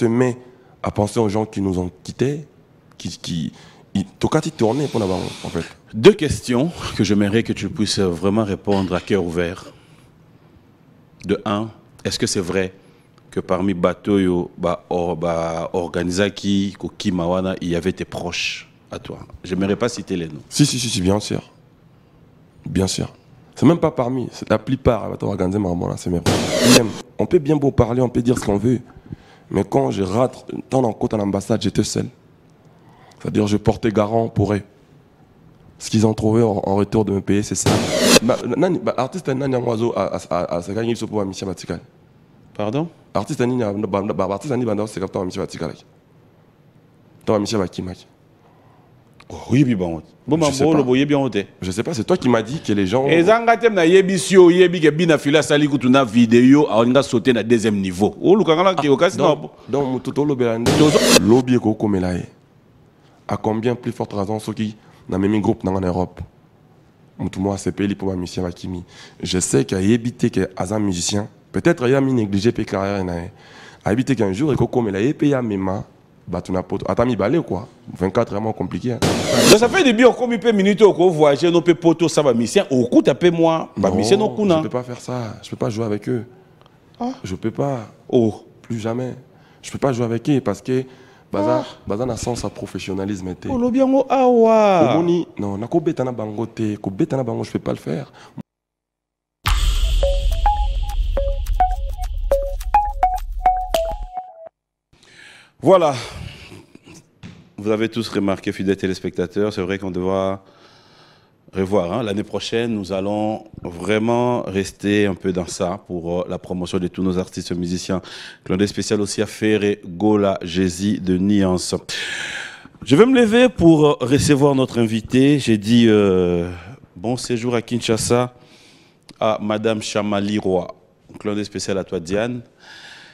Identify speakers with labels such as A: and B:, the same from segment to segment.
A: te mets à penser aux gens qui nous ont quittés, tourner pour avoir, en fait.
B: Deux questions que j'aimerais que tu puisses vraiment répondre à cœur ouvert. De un, est-ce que c'est vrai que parmi Batoyo, Organizaki, Koki, Mawana, il y avait tes proches à toi? J'aimerais pas citer les noms.
A: Si, bien sûr. Bien sûr. C'est même pas parmi, c'est la plupart, c'est mes proches. Même, on peut bien beau parler, on peut dire ce qu'on veut, mais quand je rate, tant en côte à l'ambassade, j'étais seul. C'est-à-dire, je portais garant pour eux. Ce qu'ils ont trouvé en retour de me payer, c'est ça. Artiste Nani Oiseau a gagné ce pour Michel Vatikal.
B: Pardon?
A: Artiste Nani Bandao, c'est comme Michel Vatikal. Toi, Michel Vakimak.
B: Oui, bon.
A: Je sais pas, c'est toi qui m'as dit que les gens.
B: Et Zangatem na yebisio yebi ke bina fila sali kutuna vidéo on a sauté na deuxième niveau. Oh lukangala ki okasi na bo.
A: Donc tout le belande. Lobby ko komelaye. À combien plus forte raison ceux qui n'a même groupe en Europe. Moi c'est payé pour ma mission Vakimi. Je sais qu'il y a évité que as un musicien, peut-être il y a mis négligé pe carrière na. A évité qu'un jour et ko komelaye paye à mema. Attends, mi balé quoi. 24 vraiment compliqué. Hein.
B: Ça fait des biens comme il peut minutes au voyager, non peut poto ça va mission. Au coup tapé moi, bah mission non kuna.
A: Je peux pas faire ça. Je peux pas jouer avec eux. Ah. Je peux pas.
B: Oh,
A: plus jamais. Je peux pas jouer avec eux parce que baza na sens à professionnalisme était.
B: Oh lo bien o awa.
A: Omoni non, na ko betana bango te, ko betana bango je peux pas le faire.
B: Voilà. Vous avez tous remarqué, fidèles téléspectateurs, c'est vrai qu'on devra revoir. Hein. L'année prochaine, nous allons vraiment rester un peu dans ça pour la promotion de tous nos artistes musiciens. Clin d'œil spécial aussi à Ferré, Gola, Jési de Nuance. Je vais me lever pour recevoir notre invité. J'ai dit bon séjour à Kinshasa à Madame Chamali Roy. Clin d'œil spécial à toi, Diane.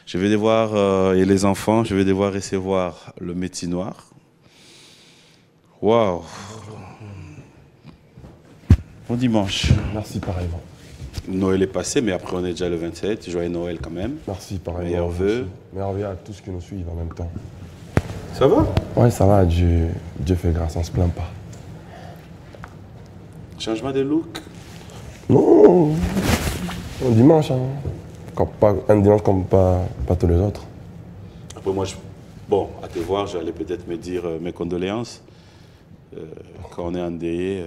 B: Je vais devoir, et les enfants, je vais devoir recevoir le métier noir. Waouh! Bon dimanche.
A: Merci pareillement.
B: Noël est passé, mais après on est déjà le 27. Joyeux Noël quand même.
A: Merci pareillement.
B: Meilleurs vœux.
A: Merveilleux à tous qui nous suivent en même temps.
B: Ça va?
A: Oui, ça va. Dieu fait grâce, on ne se plaint pas.
B: Changement de look?
A: Non. Un dimanche, hein. Un dimanche comme pas tous les autres.
B: Après moi, bon, à te voir, j'allais peut-être me dire mes condoléances. Quand on est endeuillé,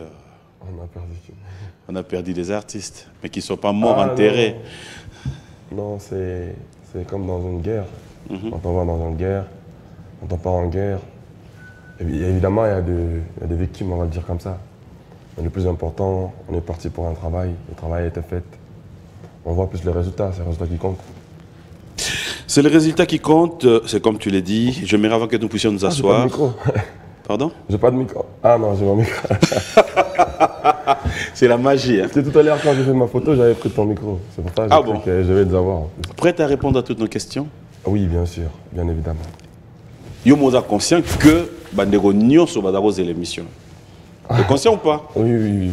B: on a perdu des artistes, mais qui ne sont pas morts enterrés.
A: Non, c'est comme dans une guerre. Quand on va dans une guerre, quand on part en guerre, évidemment, il y a des victimes, on va le dire comme ça. Mais le plus important, on est parti pour un travail, le travail a été fait. On voit plus les résultats, c'est les résultats qui comptent.
B: C'est les résultats qui comptent, c'est comme tu l'as dit. J'aimerais avant que nous puissions nous asseoir.
A: J'ai pas de micro.
B: Pardon?
A: J'ai pas de micro. Ah non, j'ai mon micro.
B: C'est la magie. Hein.
A: Parce que tout à l'heure, quand j'ai fait ma photo, j'avais pris ton micro. C'est pour ça que j'ai cru que je vais les avoir.
B: Prêt à répondre à toutes nos questions?
A: Oui, bien sûr, bien évidemment.
B: Yo moza conscient que bandego nyonso badaro l'émission. T'es conscient ou pas?
A: Oui.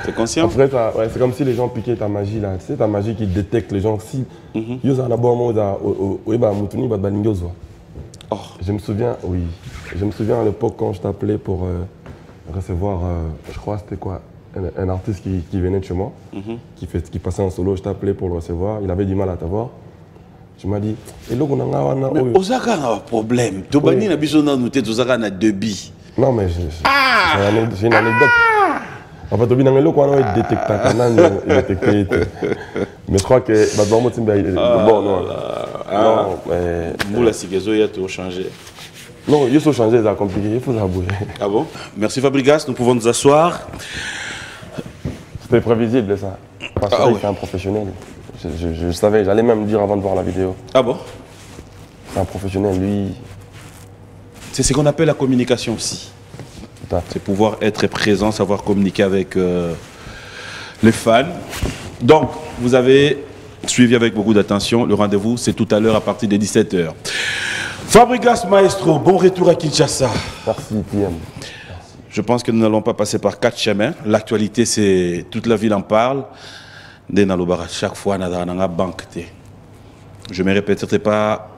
B: T'es conscient?
A: Après, ouais, c'est comme si les gens piquaient ta magie là. Tu sais, ta magie qui détecte les gens. Si ils ont d'abord je me souviens, oui. Je me souviens à l'époque quand je t'appelais pour recevoir, je crois c'était quoi, un artiste qui venait de chez moi, qui passait en solo. Je t'appelais pour le recevoir. Il avait du mal à t'avoir. Tu m'as dit, mais
B: Osaka a un problème. Tobani n'a besoin de nous Osaka a deux billes.
A: Non, mais j'ai une anecdote. En fait, Tobi Nangelo, quand on est détecté, mais je crois que bon, non, mais
B: Moula Sigezo, il a tout changé.
A: Non, il faut changer, ça a compliqué, il faut s'abouiller.
B: Ah bon? Merci Fabrigas, nous pouvons nous asseoir.
A: C'était prévisible ça. Parce que c'est un professionnel. Je savais, j'allais même dire avant de voir la vidéo.
B: Ah bon?
A: C'est un professionnel, lui.
B: C'est ce qu'on appelle la communication aussi. C'est pouvoir être présent, savoir communiquer avec les fans. Donc, vous avez suivi avec beaucoup d'attention. Le rendez-vous, c'est tout à l'heure à partir de 17 h. Fabrigas Maestro, bon retour à Kinshasa.
A: Merci, PM.
B: Je pense que nous n'allons pas passer par 4 chemins. L'actualité, c'est toute la ville en parle. Chaque fois, on a une banque. Je ne me répéterai pas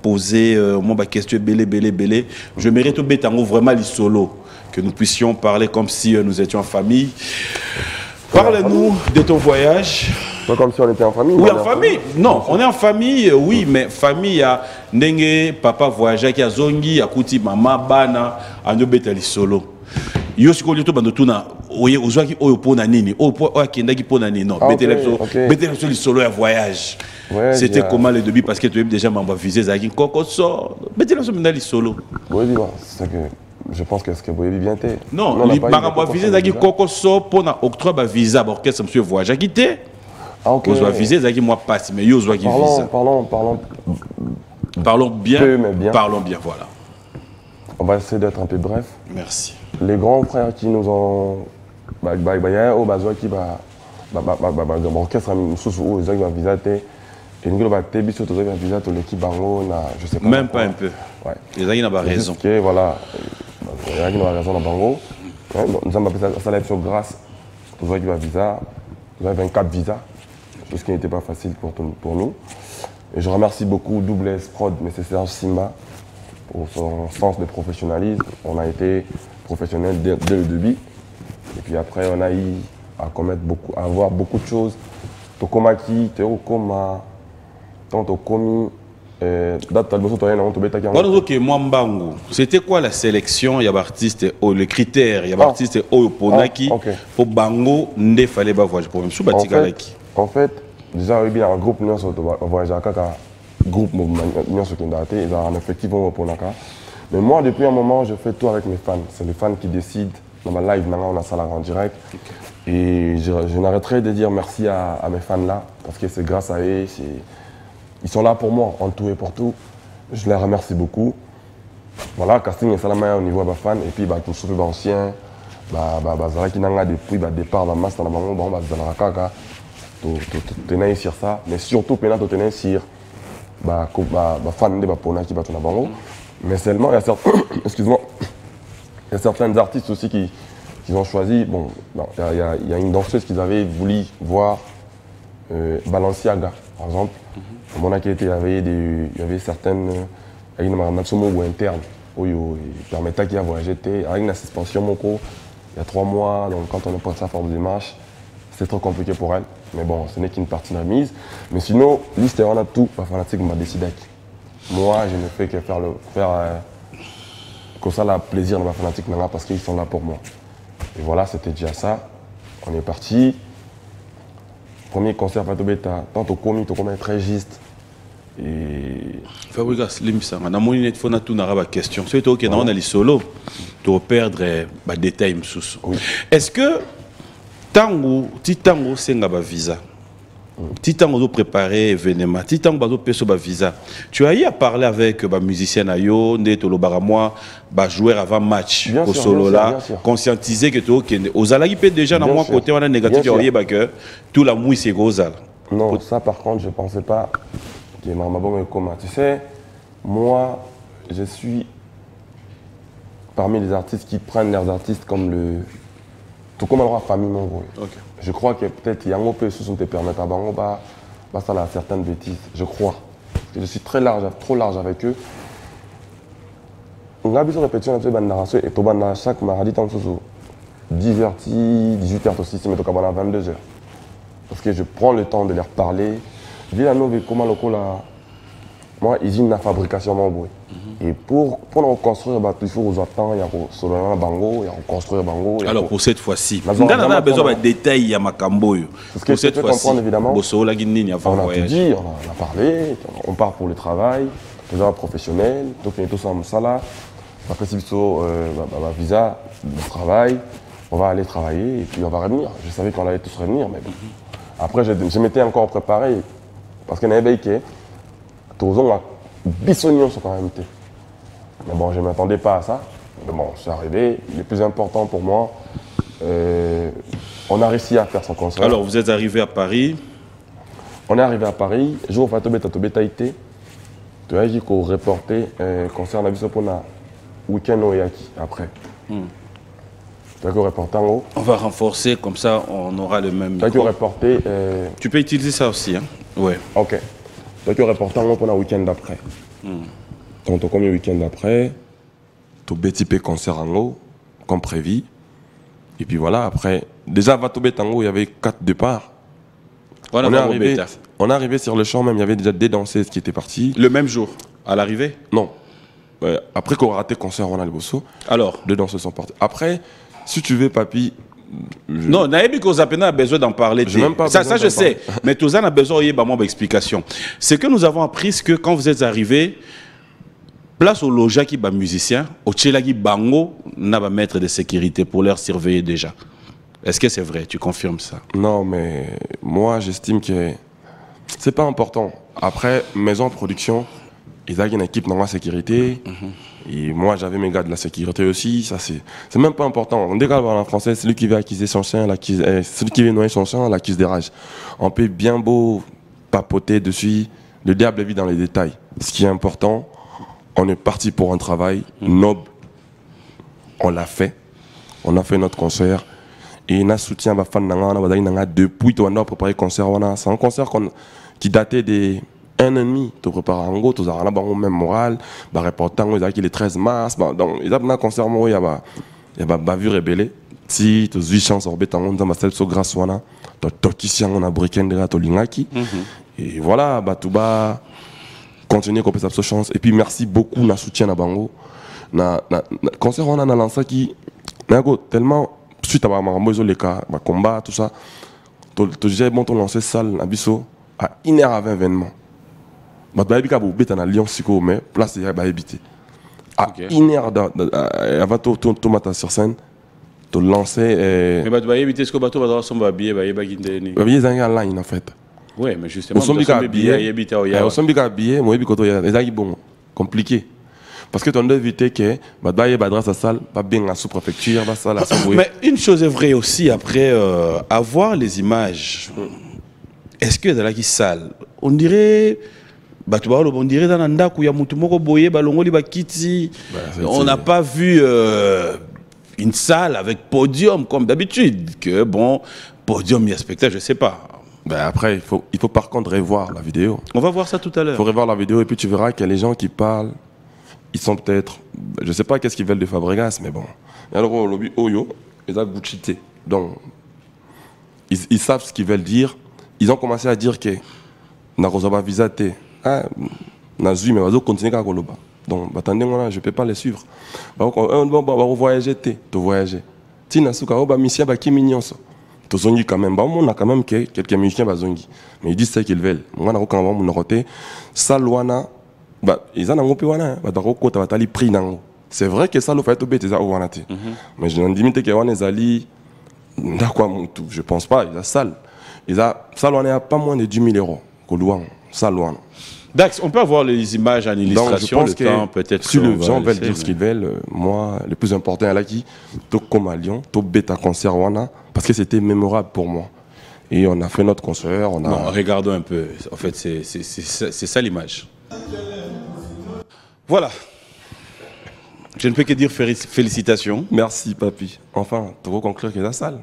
B: poser moi ma question belé. Je mérite au bétango vraiment les solos que nous puissions parler comme si nous étions en famille. Parle-nous de ton voyage.
A: Pas comme si on était en famille.
B: Oui, en famille. Non, on est en famille, oui, mais famille, il y a Nenge, papa voyageur qui a zongi, a kuti maman, bana, a no betali solo. Yo si ko lito bando tuna, oye ozwaki oyo pona nini, oyo kendaki pona nini, non, betali solo ya voyage. Ouais, c'était comment le début parce que tu es déjà membre visé Zaki Koko so, betali solo.
A: Oui, c'est que je pense que ce que vous avez bien été.
B: Non, les membre visé Zaki Koko so pour na octroi ba visa orchestre monsieur voyage qui était. Ah, ok. Vous avez visé, ça moi passe, mais vous avez visa. Parlons bien, parlons bien, voilà.
A: On va essayer d'être un peu bref.
B: Merci.
A: Les grands frères qui nous ont, au besoin qui va, orchestre sous ils ont visa et nous avons été bis sur visa de l'équipe bango na je sais pas.
B: Même pas un peu. Ouais. Les gens n'ont pas raison.
A: Ok, voilà. Les gens n'ont pas raison dans bango. Nous avons appelé ça l'élection grâce. Pour ceux qui va visa, nous avons 24 visas. Ce qui n'était pas facile pour nous. Et je remercie beaucoup Double S Prod, mais c'est Serge Simba, pour son sens de professionnalisme. On a été professionnel dès le début. Et puis après, on a eu à avoir beaucoup de choses. Tokomaki, Teokoma, Tantokomi,
B: c'était quoi la sélection? Il y a artiste, les critères, il y a artiste Oyoponaki pour Bango, il fallait pas voyager pour même sous Batikalaki.
A: En fait, déjà, il y a un groupe qui voyage à groupe qui a un effectif pour Naka. Mais moi, depuis un moment, je fais tout avec mes fans. C'est les fans qui décident. Dans ma live, maintenant, on a ça là en direct. Et je n'arrêterai de dire merci à mes fans là, parce que c'est grâce à eux. Ils sont là pour moi, en tout et pour tout. Je les remercie beaucoup. Voilà, casting est salama au niveau des fans. Et puis, tout ce qui est ancien, qui n'a depuis le départ, dans le master, tenir sur ça, mais surtout maintenant tenir sur fan de Pona qui battent bango. Mais seulement il y a certains, excuse-moi, il y a certains artistes aussi qui ont choisi. Bon, il y a une danseuse qu'ils avaient voulu voir, Balenciaga, par exemple. Mon il y avait certaines, il y a une maximum ou interne, où il permettait qu'il y ait voyagé, avec une suspension il y a 3 mois, donc quand on est passé à forme de démarche, c'est trop compliqué pour elle. Mais bon, ce n'est qu'une partie de la mise. Mais sinon, liste on a tout, la fanatique m'a décidé. Moi, je ne fais que faire comme ça, le plaisir de ma fanatique parce qu'ils sont là pour moi. Et voilà, c'était déjà ça. On est parti. Premier concert à Tobeta, tant au commis, est très juste. Et.
B: Fabrice Limsa, on a mon net phone à tout n'arrive question. C'est toi qui on a les solos, tu perdre des détails sous. Est-ce que Tango, Titango, c'est un visa. Titango doit préparer événement. Titango doit payer sur visa. Tu as eu à parler avec les musiciens ayo, Netolo Baramois, joueur avant match au solo là, conscientiser que tu aux alagi peut déjà dans mon côté on a négatif que tout la mouille c'est gros.
A: Non, ça par contre je pensais pas que Marmabon comment. Tu sais, moi je suis parmi les artistes qui prennent leurs artistes comme le tout comme la famille mon gros. Okay. Je crois que peut-être Yango peut se permettre à Bango ça a certaines bêtises, je crois. Parce que je suis trop large avec eux. On a besoin de répétition et tout chaque mardi tant que 10h, 18h aussi, mais tout à 22h. Parce que je prends le temps de leur parler. Je dis à nous comment le coup là. Moi, ils ont une fabrication mon bruit. Et pour construire, il faut vous attendre, il y a un bango, il y a construire bango.
B: Alors pour cette fois-ci, on a besoin de détails, il y a Makambo.
A: Pour cette fois-ci, évidemment,
B: on a
A: tout dit, on a parlé, on part pour le travail, déjà professionnel, donc on est tous en Moussala. Après, si visa, le travail, on va aller travailler et puis on va revenir. Je savais qu'on allait tous revenir, mais bon. Après, je m'étais encore préparé parce qu'on avait vécu. Tous a bissonnion sur quand même. Mais bon, je ne m'attendais pas à ça. Mais bon, je suis arrivé. Le plus important pour moi, on a réussi à faire son concert.
B: Alors, vous êtes arrivé à Paris?
A: On est arrivé à Paris. Je vais faire Tobeta été. Tu as dit qu'on reportait concert à Bissau pour le week-end au Yaki après. Tu as reporté en haut.
B: On va renforcer, comme ça on aura le même.
A: Tu as reporté.
B: Tu peux utiliser ça aussi, hein? Ouais.
A: Ok. Donc, tu reporté en haut pour le week-end d'après. Donc, comme le week-end après, tu BTP concert en haut, comme prévu. Et puis voilà, après, déjà, à Tobé Tango, il y avait 4 départs. On est arrivé sur le champ même, il y avait déjà des danseuses qui étaient parties.
B: Le même jour, à l'arrivée?
A: Non. Après qu'on a raté le concert, on a le bosso.
B: Alors?
A: 2 danseuses sont parties. Après, si tu veux, papy.
B: Non, Naïbi Kozapena a besoin d'en parler. Ça je sais. Mais tout ça a besoin d'explication. Ce que nous avons appris, c'est que quand vous êtes arrivé, place au loja qui est musicien, au Tchela qui bango, n'a pas maître de sécurité pour leur surveiller déjà. Est-ce que c'est vrai? Tu confirmes ça?
A: Non, mais moi, j'estime que c'est pas important. Après, maison de production, ils ont une équipe dans la sécurité. Et moi, j'avais mes gars de la sécurité aussi. Ça, c'est même pas important. On décale en français, celui qui veut acquiser son chien, celui qui veut noyer son chien, l'accuse des rages. On peut bien beau papoter dessus. Le diable vit dans les détails. Ce qui est important, on est parti pour un travail noble. On l'a fait. On a fait notre concert. Et on a soutien à fan depuis on a préparé le concert. C'est un concert qui datait des 1 an et demi. Tu prépares un go, tu as un même moral, tu reportant le 13 mars. Donc, il y a un concert, il y a une bavure rebelle. Si tu as 8 chances, tu as un grâce à tu as un briquet de l'ingaki. Et voilà, tu vas continuer à cette chance. Et puis, merci beaucoup de soutien à Bango. Le concert, on a lancé qui tellement. Suite à les cas, combat, tout ça, tu as lancé salle à 1h avant l'événement. Tu as Lyon, mais place de habiter. À 1h avant de mettre sur scène, tu as lancé.
B: Mais tu as habité ce que tu as habillé
A: en en fait.
B: Oui, mais justement, tu as habillé.
A: C'est compliqué. Parce que tu dois éviter que la salle va bien la sous-préfecture, la salle.
B: Mais une chose est vraie aussi, après avoir les images, est-ce que dans la salle, on dirait on dirait dans l'anda où il y a mutumoko boye balongoli bakiti. On n'a pas vu une salle avec podium comme d'habitude. Que bon, podium, il y a spectacle, je sais pas.
A: Après, il faut par contre revoir la vidéo.
B: On va voir ça tout à l'heure.
A: Il faut revoir la vidéo et puis tu verras qu'il y a les gens qui parlent. Ils sont peut-être, je ne sais pas qu'est-ce qu'ils veulent de Fabregas, mais bon. Alors, au lobby Oyo, ils ont Gucci. Donc, ils savent ce qu'ils veulent dire. Ils ont commencé à dire que Narozaba Visate, Nazu, mais on va continuer à Koloba. Donc, attendez, je ne peux pas les suivre. On va voyager, tu voyager. Tina Souka, on va missia, qui mignon ça. Tu zongi quand même. On a quand même quelques musiciens, mais ils disent ce qu'ils veulent. Moi, on a quand même Salwana. Ils ont un peu de c'est vrai que ça, le fait de mais je n'en dis pas que je pense pas, ils ont salle. Ça, on a pas moins de 10 000 €.
B: Dax, on peut avoir les images en illustration.
A: Donc, je pense que si les gens veulent dire ce qu'ils veulent, moi, le plus important est là qui, comme à Lyon, bêta concert, parce que c'était mémorable pour moi. Et on a fait notre concert.
B: Non, regardons un peu. En fait, c'est ça l'image. Voilà. Je ne peux que dire félicitations.
A: Merci, papy. Enfin, tu veux conclure que la salle.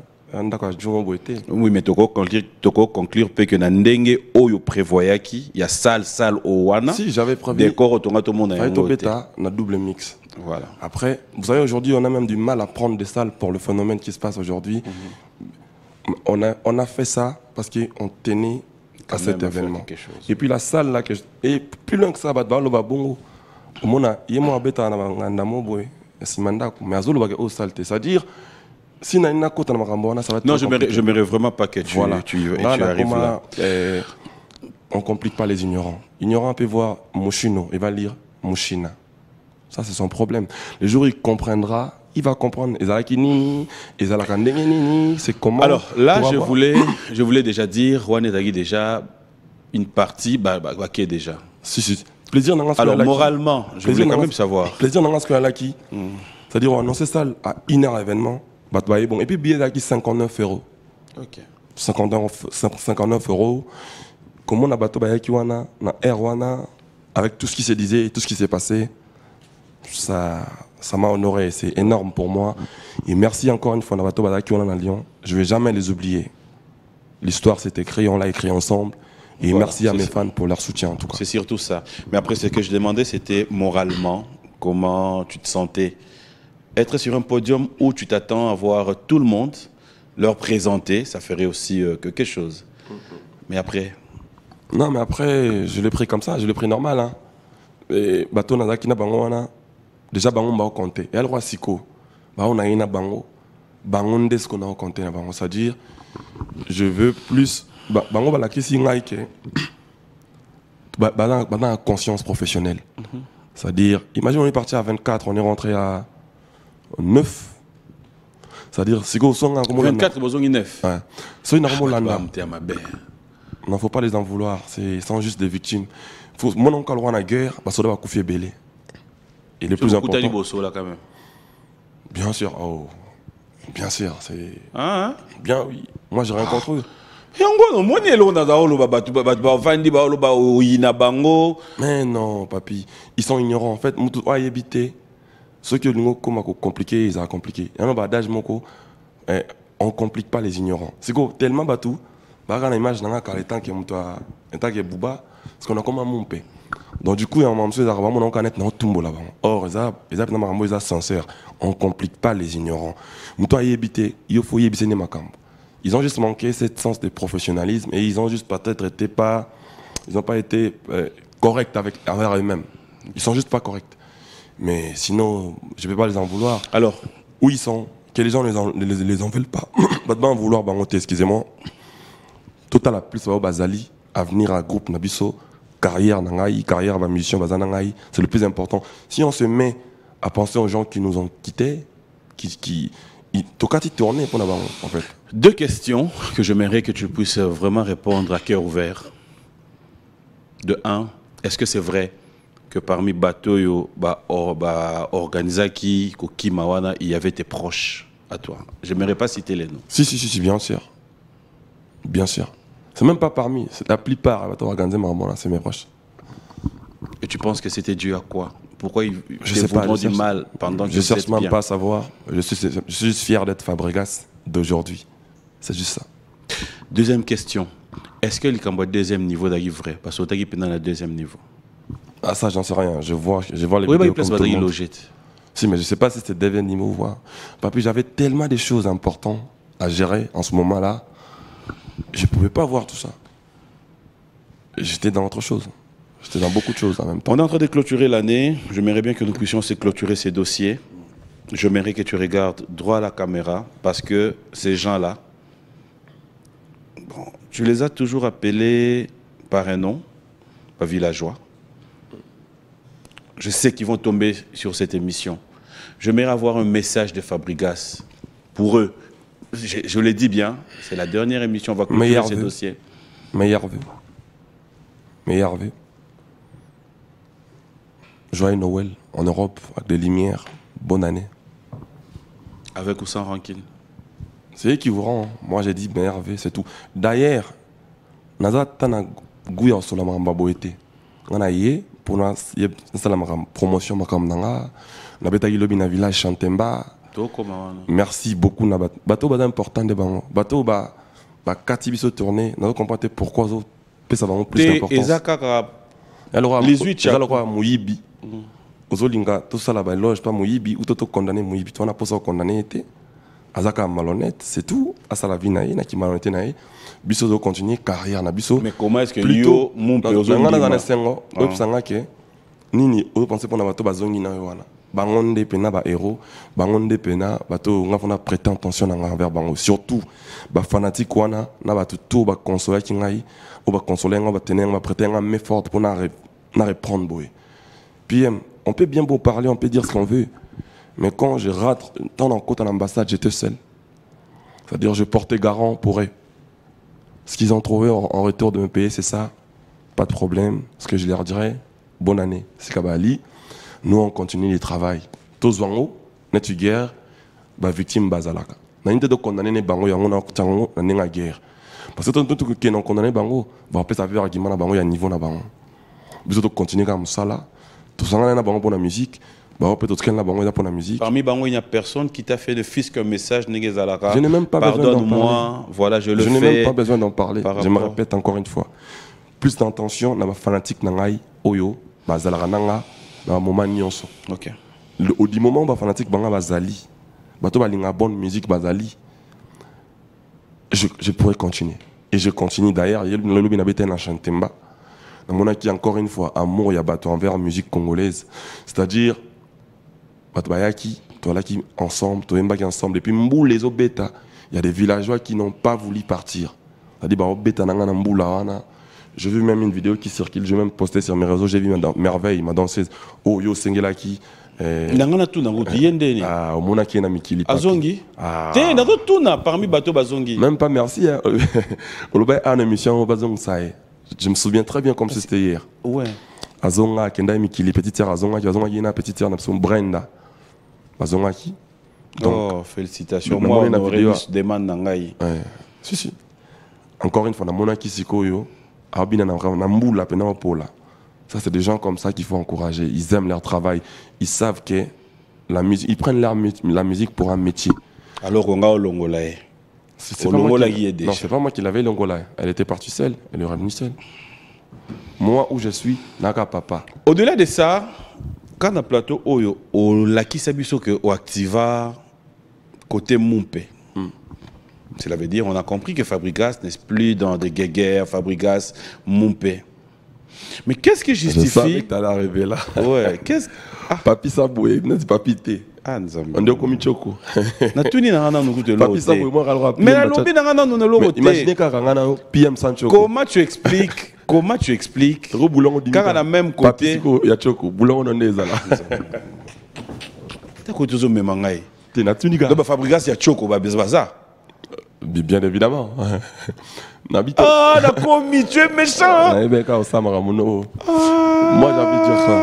B: Oui, mais tu veux conclure que Nandenge Oyo prévoyait qu'il y a salle au Wana.
A: Si, j'avais prévu.
B: Décor au tout le monde.
A: Un double mix.
B: Voilà.
A: Après, vous savez, aujourd'hui, on a même du mal à prendre des salles pour le phénomène qui se passe aujourd'hui. On a fait ça parce qu'on tenait à cet événement. Et puis la salle là, et plus loin que ça, c'est-à-dire, si on a une côte, ça va être.
B: Non, je ne mérite vraiment pas que tu arrives là.
A: On complique pas les ignorants. Ignorant peut voir Moshino, il va lire Moshina. Ça, c'est son problème. Le jour où il comprendra, il va comprendre. C'est comment.
B: Alors là, je voulais déjà dire, Juan Edagui déjà une partie, qui est déjà.
A: Si. Plaisir dans
B: alors moralement, je voulais quand même savoir.
A: Plaisir dans ce qu'on a qui. C'est-à-dire, on a annoncé ça à 1h événement. Et puis, billet d'acquis 59 €.
B: Ok.
A: 59 €. Comment on a bateau qui wana, na air wana, avec tout ce qui se disait et tout ce qui s'est passé, ça m'a honoré. C'est énorme pour moi. Et merci encore une fois à bateau qui wana à Lyon. Je ne vais jamais les oublier. L'histoire s'est écrite, on l'a écrit ensemble. Et
B: voilà,
A: merci à mes fans pour leur soutien en tout cas.
B: C'est surtout ça. Mais après, ce que je demandais, c'était moralement, comment tu te sentais. Être sur un podium où tu t'attends à voir tout le monde, leur présenter, ça ferait aussi quelque chose. Mais après...
A: Non, mais après, je l'ai pris comme ça, je l'ai pris normal. Hein. Et bateau Nazaki na bango wana, déjà bango m'a compté. Et alors siko, on a une bango, bango nde ce qu'on a compté na bango, c'est-à-dire je veux plus bango la kisi ngai ke dans la conscience professionnelle. C'est-à-dire imagine on est parti à 24, on est rentré à 9. C'est-à-dire siko songa comme
B: 24 besoin 9.
A: Ouais. So il n'a pas landa.
B: Non,
A: faut pas les en vouloir, ils sont juste des victimes. Mon oncle a la guerre, parce que va couper belé. Et le plus important.
B: Là, quand même.
A: Bien sûr, oh, bien sûr, c'est.
B: Ah, hein?
A: Bien oui. Moi j'ai rien contre eux. Mais non, papi, ils sont ignorants en fait. Ceux qui ont compliqué, ils ont compliqué. On complique pas les ignorants. C'est quoi tellement batou. Bah image dans la temps qui est bouba. Parce qu'on a comme un mompé. Donc du coup, il y a un moment où on connaît notre tombeau là-bas. Or, ils sont sincères. On ne complique pas les ignorants. Il faut y habiter les macambes. Ils ont juste manqué ce sens de professionnalisme et ils ont juste peut-être été pas... Ils n'ont pas été corrects envers eux-mêmes. Ils sont juste pas corrects. Mais sinon, je ne vais pas les en vouloir.
B: Alors,
A: où ils sont, que les gens les en veulent pas. Maintenant, en vouloir, excusez-moi. Total à plus, Bazali, avenir à groupe Nabiso, carrière nangai, carrière à musicien bazanangai, c'est le plus important. Si on se met à penser aux gens qui nous ont quittés, tourner pour n'avoir en fait.
B: 2 questions que j'aimerais que tu puisses vraiment répondre à cœur ouvert. De 1, est-ce que c'est vrai que parmi Batoyo, Organizaki, Koki Mawana, il y avait tes proches à toi? J'aimerais pas citer les noms.
A: Si, bien sûr. Bien sûr. C'est même pas parmi, c'est la plupart, c'est mes proches.
B: Et tu penses que c'était dû à quoi? Pourquoi ils
A: vous
B: du mal pendant que
A: je cherche même
B: bien?
A: Pas à savoir. Je suis juste fier d'être Fabregas d'aujourd'hui. C'est juste ça.
B: 2e question. Est-ce que le Cambodge 2e niveau d'arrive vrai? Parce que tu es dans le 2e niveau.
A: Ah ça, j'en sais rien. Je vois les
B: oui,
A: vidéos comme tout le monde.
B: Logette.
A: Si, mais je sais pas si c'était 2e niveau. Papi, j'avais tellement de choses importantes à gérer en ce moment-là. Je ne pouvais pas voir tout ça. J'étais dans autre chose. J'étais dans beaucoup de choses en même temps.
B: On est en train de clôturer l'année. J'aimerais bien que nous puissions se clôturer ces dossiers. J'aimerais que tu regardes droit à la caméra parce que ces gens-là, bon, tu les as toujours appelés par un nom, pas villageois. Je sais qu'ils vont tomber sur cette émission. J'aimerais avoir un message de Fabregas pour eux. Je le dis bien, c'est la dernière émission, on va clôturer ces dossiers.
A: Meilleur vœu. Joyeux Noël en Europe, avec des lumières. Bonne année.
B: Avec ou sans rancune?
A: C'est eux qui vous rend. Moi j'ai dit meilleur vœu, c'est tout. D'ailleurs, Naza Tana Gouya Solamamba Boete. On a yé pour la promotion Makam Nanga. Nabeta Gilobi na village Chantemba. Merci beaucoup. Bateau est important de bango. Bateau ba katibiso tourné. Nous comprenons pourquoi ça va plus d'importance. Alors
B: les 8
A: alors Mouyibi. Ozolinga tout ça là-bas loge pas Mouyibi ou toto condamné Mouyibi. Tu on a pas ça condamné été. Azaka malhonnête, c'est tout. Asa la vie naïe na qui malhonnête naïe. Biso do continuer carrière na biso.
B: Mais comment est-ce que Lio mon peso
A: na sengo opsanga ke nini o penser pour na bato bazongi na wana. Bangonde pena ba héros, bangonde pena bato ngafona prêter attention envers bango, surtout ba fanatique wana na bato tout ba consoler ki ngai ou ba consoler nga ba tenir ba prêter un effort pour na reprendre boy. Puis on peut bien beau parler, on peut dire ce qu'on veut, mais quand je rate tant en côte à l'ambassade, j'étais seul. C'est-à-dire je portais garant pour eux. Ce qu'ils ont trouvé en retour de me payer, c'est ça. Pas de problème. Ce que je leur dirais, bonne année. C'est Kabali. Nous, on continue le travail. Tous en haut, notre guerre, bah victime bazalaka. Nous avons condamné les bango, nous avons la guerre. Parce que tout ce qui est condamné bango, bah après ça veut dire qu'il y a un niveau na bango. Nous devons continuer comme ça là. Tout ça là na bango pour la musique. Bah peut être qu'il y a bango pour la musique.
B: Parmi bango, il n'y a personne qui t'a fait de fisc un message
A: Je n'ai même pas besoin d'en parler.
B: Pardonne-moi, voilà, je le fais.
A: Je n'ai même pas besoin d'en parler. Je me répète encore une fois. plus d'intention na ba fanatique na ngai oyo bazalaka nanga na moment nyonso.
B: OK.
A: Au du moment ba fanatique banga bazali bato balinga bonne musique bazali je pourrais continuer et je continue d'ailleurs il y a le lobby na bete na chantemba na mona qui encore une fois amour ya bato envers musique congolaise, c'est-à-dire bato bayaki toi qui ensemble toi qui ensemble et puis mbou les obeta il y a des villageois qui n'ont pas voulu partir, c'est-à-dire ba obeta nanga na mbula wana. J'ai vu même une vidéo qui circule, j'ai même posté sur mes réseaux, j'ai vu Merveille, ma danseuse, oh yo Sengelaki.
B: Nangana tout nango yendeni.
A: Ah, au mona qui na mikili.
B: Azongi. Te nazo tuna parmi bateau bazongi.
A: Même pas merci hein. Oloba a une émission bazong sae. Je me souviens très bien comme si c'était hier.
B: Ouais.
A: Azonga kenda mikili petite sœur Azonga qui Azonga yena petite sœur na son Brenda. Azonga qui.
B: Donc félicitations moi on aurait demande nangai.
A: Ouais. Si. Encore une fois na mona qui sikoyo. Ça, c'est des gens comme ça qu'il faut encourager. Ils aiment leur travail. Ils savent que la musique, ils prennent la musique pour un métier.
B: Alors, on a Longolaï.
A: C'est pas moi qui non, c'est pas moi qui l'avais Longolaï. Elle était partie seule. Elle est revenue seule. Moi, où je suis, Naka Papa.
B: Au-delà de ça, quand on a plateau, on l'a qui s'habille que au activa côté Mumpe. Cela veut dire on a compris que Fabregas n'est plus dans des guéguerres, Fabregas, Mumpe. Mais qu'est-ce qui justifie...
A: Je savais que tu allais arriver là.
B: Ouais, qu'est-ce...
A: Ah. Papi Saboué, n'est-ce pas Papité.
B: Ah, nous sommes...
A: On dit comme Choko.
B: Na tuni na ngana nous
A: Papi Saboué, moi, alors...
B: Mais la lobby na ngana nous ne l'autre.
A: Imaginez qu'à Rangana, PM sans Choko.
B: Comment tu expliques quand on a même côté...
A: Il y a Choko, boulon on est là.
B: T'as quoi tous au même mangaï?
A: T'es na tuni gars.
B: Donc Fabregas, il y a Choko, baza.
A: Bien évidemment.
B: Ah, la commis, tu es méchant.
A: Moi, j'avais dit ça.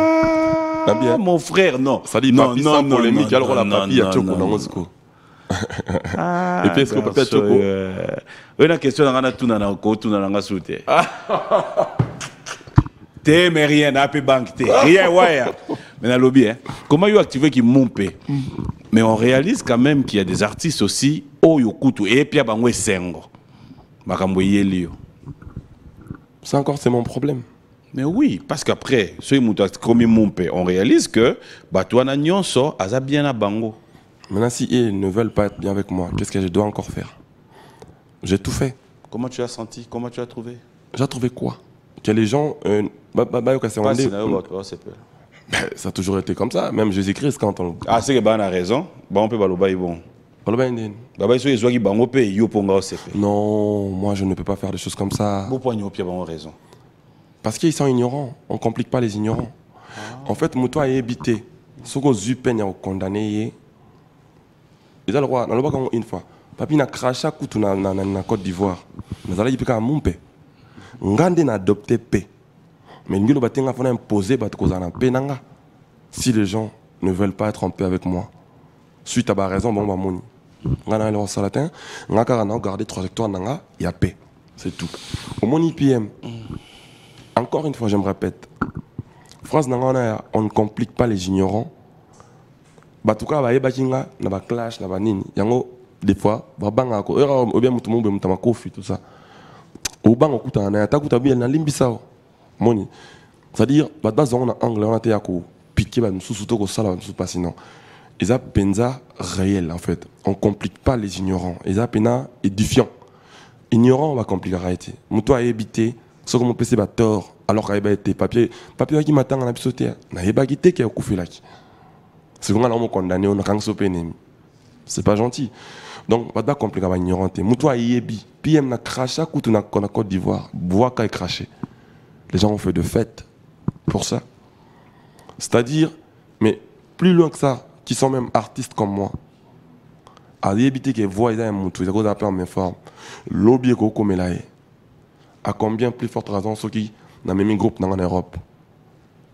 B: Ah, mon frère, non.
A: Ça dit, non, non, non, polémique, alors la papi a Choko dans Moscou. Et puis, est-ce qu'on peut faire Choko?
B: Une question, on a tout dans la côte, tout dans la soute. T'es, mais rien, n'a pas banque, rien, ouais. Mais dans le lobby, comment vous activez qui monte? Mais on réalise quand même qu'il y a des artistes aussi, oh yokutu, et puis abangwe sengo.
A: Ça encore, c'est mon problème.
B: Mais oui, parce qu'après, on réalise que Batouana Nyonso a bien à Bango.
A: Maintenant, si ils ne veulent pas être bien avec moi, qu'est-ce que je dois encore faire? J'ai tout fait.
B: Comment tu as senti? Comment tu as trouvé?
A: J'ai trouvé quoi? Que les gens... ça a toujours été comme ça, même Jésus-Christ quand on...
B: Ah, c'est que Ben a raison. Bah, on peut baloba bon.
A: Non, moi je ne peux pas faire des choses comme ça.
B: Raison.
A: Parce qu'ils sont ignorants. On ne complique pas les ignorants. En fait, Moutoua a évité. Ce que Zupen a condamné, ils ont le droit, une fois. Papi n'a craché dans la Côte d'Ivoire. Mais il a dit Ngande n'a adopté paix. Mais nous avons imposé paix. Si les gens ne veulent pas être en paix avec moi, suite à ma raison, bon, mon on a gardé trajectoire, il y a paix. C'est tout. Au mon IPM, encore une fois, je me répète, France, on ne complique pas les ignorants. En tout cas, il y a un clash, des fois, tout ça. C'est-à-dire, on a anglais, on a piqué, sinon. Ils ont penza réel en fait. On ne complique pas les ignorants. Ils ont pena édifiant. Ignorant, on va compliquer la réalité. Mouto a évité, ce que mon PC va tort, alors qu'il a été papier qui m'attend en absoté. Il n'a pas quitté qui a coupé là. C'est vraiment là, on condamné, on a quand même. C'est pas gentil. Donc, on va pas compliquer la ignorant. Mouto a ébi. PM n'a craché à coup, on a Côte d'Ivoire. Bois qu'a craché. Les gens ont fait de fêtes pour ça. C'est-à-dire, mais plus loin que ça, qui sont même artistes comme moi, à éviter qu'ils voient un moutou, ils ont appelé en même forme. Lobby comme là, à combien plus forte raison ceux qui n'ont même un groupe en Europe.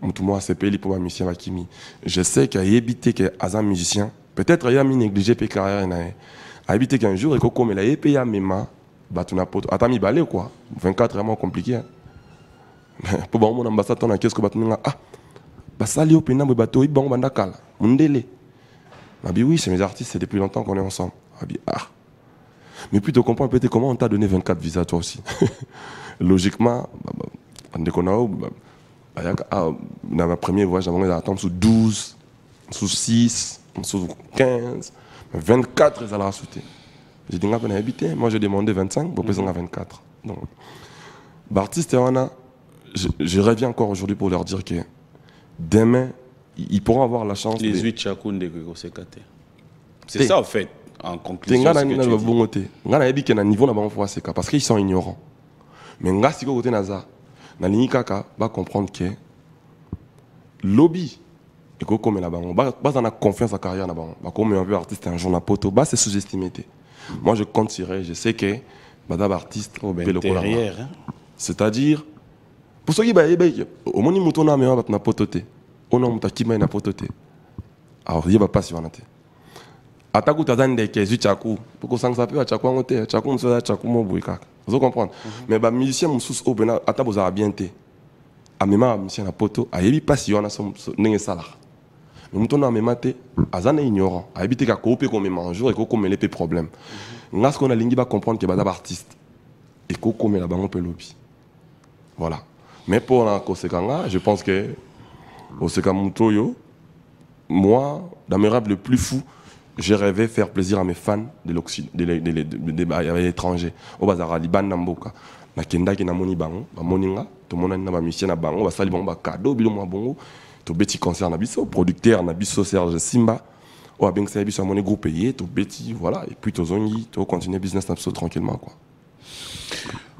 A: Moutou moi c'est payé pour ma mission à Kimi. Je sais qu'à éviter qu'à un musicien, peut-être il y a mis négligé pour carrière à éviter qu'un jour et comme là et payé à mes mains, bah tu n'as pas attends mi balai quoi. 24 vraiment compliqué. Pour bon mon ambassade on a qu'est-ce que bah tu n'as ah bah ça lié au pénal mais bateau il bon bandakal mundele. Oui, c'est mes artistes, c'est depuis longtemps qu'on est ensemble. Mais puis tu comprends peut-être comment on t'a donné 24 visas toi aussi. Logiquement, Dans ma première voyage, j'avais attendre sous 12, sous 6, sous 15, 24, ils allaient sauter. J'ai dit, moi j'ai demandé 25, pour présenter à 24. Donc, l'artiste, je reviens encore aujourd'hui pour leur dire que demain, ils pourront avoir la chance.
B: 18 chakoun de Sekate. C'est ça en fait, en conclusion.
A: Parce qu'ils sont ignorants. Mais si vous avez va comprendre que lobby et que comme la confiance à carrière comme un peu artiste un jour na poto c'est sous-estimé. Moi je compte sur je sais que madame artiste c'est-à-dire pour ceux qui au moni mouton na mewa na pototé on a mutakima na pototé alors il va pas sur naté ataku tazande ke zuchaku pour que ça peut chaku ngote chaku mso chaku mo buika vous comprenez mais ba musicien moussous au bena ata bozara bien té amema musicien na poto ayebi pas si on a son nenge sala mais mouton na mema té azana ignorant ayebi ka kope comme un jour et ko comme les problème ngas qu'on a lingi ba comprendre que ba artiste et ko comme la bango pe lobby voilà mais pour la conséquence je pense que au Sekamutoyo moi dans mes rêves le plus fou j'ai rêvé faire plaisir à mes fans de l'Occident, de l'étranger. Au bazar, Liban Namboka. Na kenda ki na moni bango, ba moninga, to mona na ba musicien na bango, ba sali bango ba cadeau bilo mo bongo, to beti concert na biso, producteur na biso Serge Simba. O bien que ça biso moni groupe payé, to beti voilà et puis to zongi, to continuer business na biso tranquillement quoi.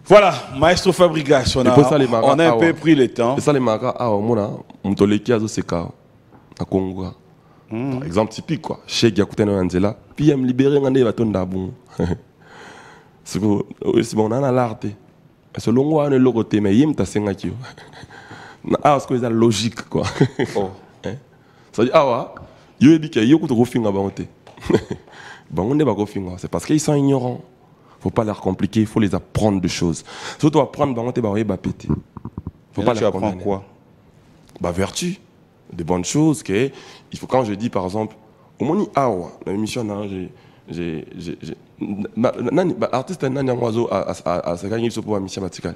B: Voilà, Maestro Fabregas, on a un peu pris le temps.
A: Et ça les marques ah mona, mutoleki azo seka na Congo. Par exemple typique quoi chez Yakuten Anzela PM libéré ngane batonda bon c'est bon on a l'arte c'est longo on est logoté mais yim ta senga kio ah parce que c'est logique quoi oh ça dit ah wa yo dit que yo ko to finga bangoté bangonde ba ko finga c'est parce qu'ils sont ignorants faut pas leur compliquer il faut les apprendre de choses surtout apprendre bangoté ba ba péter faut pas leur apprendre quoi bah vertu des bonnes choses que il faut quand je dis par exemple au moni awa la émission j'ai artiste nani oiseau à ça gagne pour mission matikal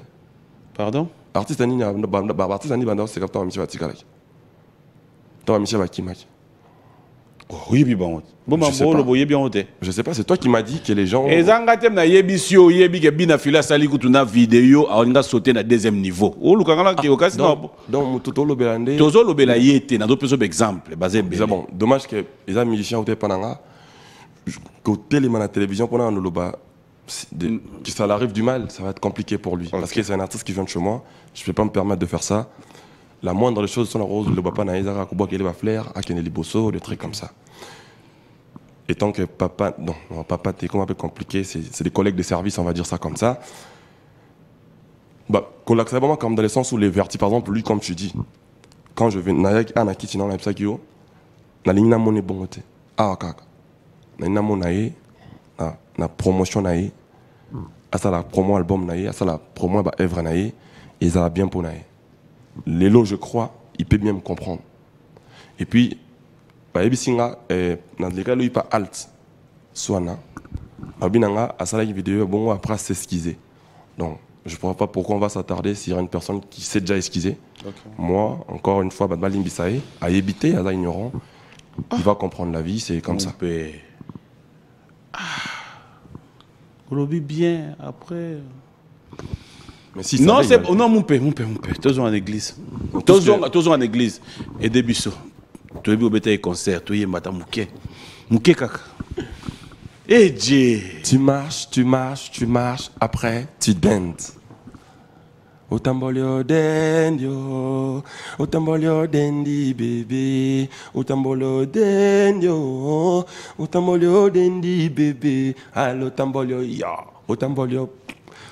B: pardon
A: artiste nani artiste nani banda c'est capteur mission matikal toi mission bakimaki
B: oui bon le boyer bien hoté
A: je sais pas c'est toi qui m'as dit que les gens
B: et zangatem na yebisio yebi ke bina fila sali kutuna vidéo aonga sauter na deuxième niveau o lukangala ki okasi
A: donc mututo lobelande
B: tozo lobela yete na d'autres exemples basé
A: bien bon dommage que les amis musiciens hoté pananga côté les à la télévision pendant le loba que ça arrive du mal ça va être compliqué pour lui parce que c'est un artiste qui vient de chez moi je peux pas me permettre de faire ça. La moindre des choses sont la rose, le papa n'a pas de qu'il va flair, à Keneli Bosso, des trucs comme ça. Et tant que papa, non, papa, t'es comme un peu compliqué, c'est des collègues de service, on va dire ça comme ça. Bah, qu'on l'accepte vraiment comme dans le sens où les vertis, par exemple, lui, comme tu dis, quand je vais, Nayak, Anaki, sinon, la Psakio, la ligne n'a mon bon côté. Ah, kaka. Na mon naïe, na promotion naïe, à ça la promo album naïe, à ça la promo bah œuvre naïe, et ça va bien pour naïe. Lélo, je crois, il peut bien me comprendre. Et puis, dans les cas où il pas alt, soit na, à ça la vidéo, bon après s'esquiser. Donc, je ne vois pas pourquoi on va s'attarder s'il y a une personne qui sait déjà esquiser. Okay. Moi, encore une fois, Badbalim Bissaé, à éviter, à ignorant, il va comprendre la vie, c'est comme ça.
B: Vous bien après.
A: Mais si
B: non, c'est non, mon père. Toujours en église. Toujours en église. Et des bisous. Tu es au bétail concert, tu es matin mouké kaka. Eh Dieu.
A: Tu marches, après tu danses. Otambolio dendio, otambolio dendi bébé, otambolio dendio, otambolio dendi bébé, allo tambolio ya, otambolio.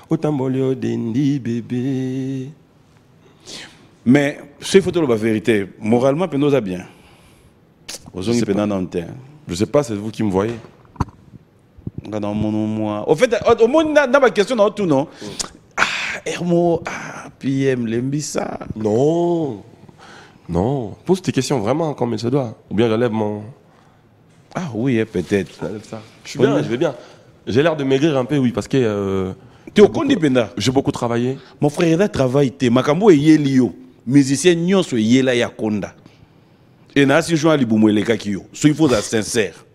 A: Otambolio dendi bébé.
B: Mais c'est photo la vérité. Moralement, nous a bien. Je
A: sais pas, c'est vous qui me voyez.
B: Au fait, au moins dans ma question, non, tout non. Ah, Hermo, PM, Lembissa.
A: Non. Pose tes questions vraiment comme il se doit. Ou bien j'enlève mon.
B: Ah oui, peut-être.
A: Je vais bien. J'ai l'air de maigrir un peu, oui, parce que.
B: Tu es connu Penda.
A: J'ai beaucoup travaillé.
B: Mon frère, il a travaillé. Makambo est yelio. Musicien nyon so yela ya konda. Et na si joue à l'iboumo le kakio. So il faut être sincère.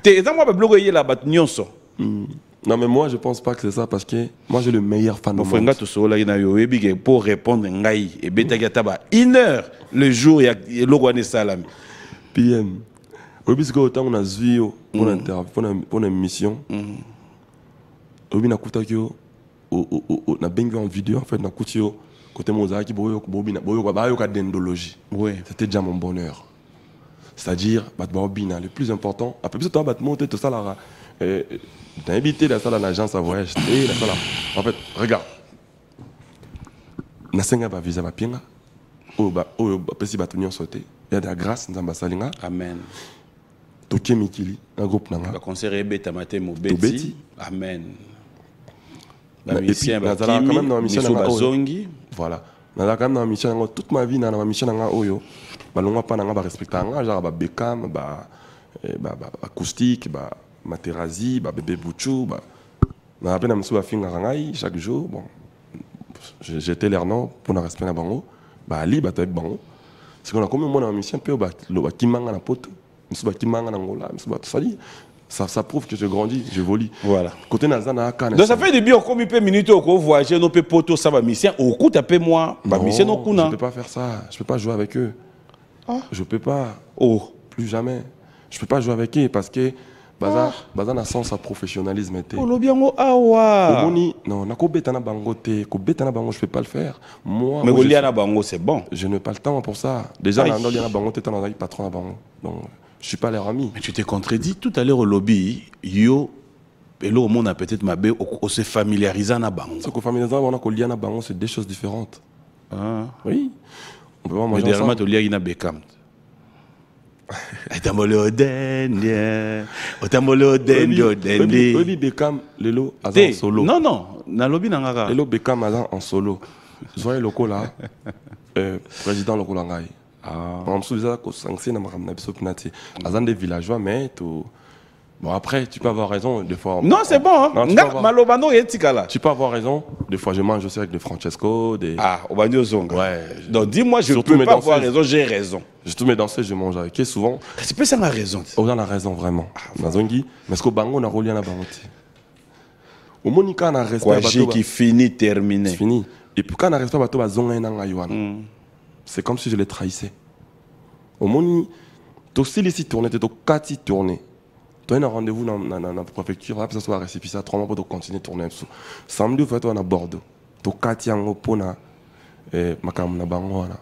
B: T'es dans moi blogo yela bat nyon so.
A: Non mais moi je pense pas que c'est ça parce que moi j'ai le meilleur fan
B: Mon
A: du
B: frère,
A: monde.
B: tu so la ina yo ebige pour répondre ngai et beta gataba 1 heure le jour ya logo ane salami.
A: PM. Obis go autant on a vu pour l'interview pour une émission. Obi na kutakio na bengi en vidéo en fait na kutio côté Mozaki boyo boyo ka dendologie.
B: Oui.
A: C'était déjà mon bonheur. C'est-à-dire bat bobina le plus important après plus toi bat monter tout ça là. T'as invité la salle en agence à voyage et la salle en fait regarde. Na senga ba visa ba pinga. O pesi ba tunyo sauté. Il y a de la grâce nzamba salinga.
B: Amen.
A: Toké Mikili, un groupe nanga.
B: Ba conseiller beta maté mo
A: Betty.
B: beti. Amen. Ba
A: Et puis,
B: musicien ba
A: nazala quand même dans la mission
B: Niso
A: nanga
B: bazongi.
A: Voilà. Nazala quand même dans la mission nanga toute ma vie na ma mission nanga oyo. Balongwa pa nanga ba respecter nanga genre ba Beckham, ba acoustique, ba Materazzi, ba bébé Bouchou, ba na peine amso ba finga ngai chaque jour. Bon. J'étais leur nom pour na respecter na bango. Ba Ali ba avec bango. C'est qu'on a comme moi dans la mission peu ba lo ba kimanga na poto. Miso ba kimanga na ngola, miso ba ça prouve que je grandis, je volis.
B: Voilà.
A: Côté Nazana Kana.
B: Donc ça fait des bien comme peu minutes au voyager nos pe poto ça va mission au coup taper moi ba mission no kuna.
A: Je peux pas faire ça, je peux pas jouer avec eux.
B: Ah.
A: Je peux pas.
B: Oh,
A: Plus jamais. Je peux pas jouer avec eux parce que baza na sens à professionnalisme était.
B: oh lobiango awa.
A: Omoni non, na ko beta na bango te, ko beta na bango je peux pas le faire. Moi
B: Mais
A: moi,
B: Goliana bango c'est bon.
A: je n'ai pas le temps pour ça. Déjà
B: Aïe.
A: na ndoli na bango te dans un patron na bango. Donc je suis pas leur ami.
B: Mais tu t'es contredit tout à l'heure au lobby, yo, et là au monde a peut-être ma bé, on se familiariser na bango.
A: Ce qu'on familiarise on a ko liana bango c'est deux choses différentes.
B: Ah.
A: Oui. On peut pas
B: Mais
A: manger
B: derrière
A: ensemble.
B: tu lia ina Beckham. Otamole odende, otamole odende, odende.
A: Obi Beckham lelo azan
B: Te,
A: en solo.
B: non non, na lobby na ngaka.
A: Lelo Beckham azan en solo. Zoye loko là. Président loko langai.
B: Ah.
A: On me souvient que sanction na makamna biso pinati. Azan des villageois mais tout. Bon après tu peux avoir raison des fois.
B: Non, c'est bon hein.
A: Non, tu peux
B: Nga
A: avoir-
B: malobano yetikala.
A: Tu peux avoir raison. Des fois je mange aussi avec des Francesco, des.
B: Ah, au banyo zonga.
A: Ouais.
B: Donc dis-moi je
A: Surtout
B: peux
A: mes
B: pas avoir
A: danseuses.
B: raison, j'ai raison.
A: Je tous mes danseurs je mange avec eux souvent.
B: C'est pas ça la raison.
A: On a raison vraiment. Nazongi. Mais ce que bango na relié na bango te. Au monika na respect
B: Quoi,
A: bato
B: j'ai
A: ba-
B: qui finit
A: C'est
B: terminé.
A: fini. Et puis quand on n'arrive pas à battre Zonga et Nangayuana, c'est comme si je les trahissais. Au moment où tu as tourné, tu as 4 tournées. Tu as un rendez-vous dans la préfecture, après ça soit récépissé 3 mois pour continuer à tourner. Samedi, tu es à Bordeaux. Tu as 4 ans pour na makam na bango wana.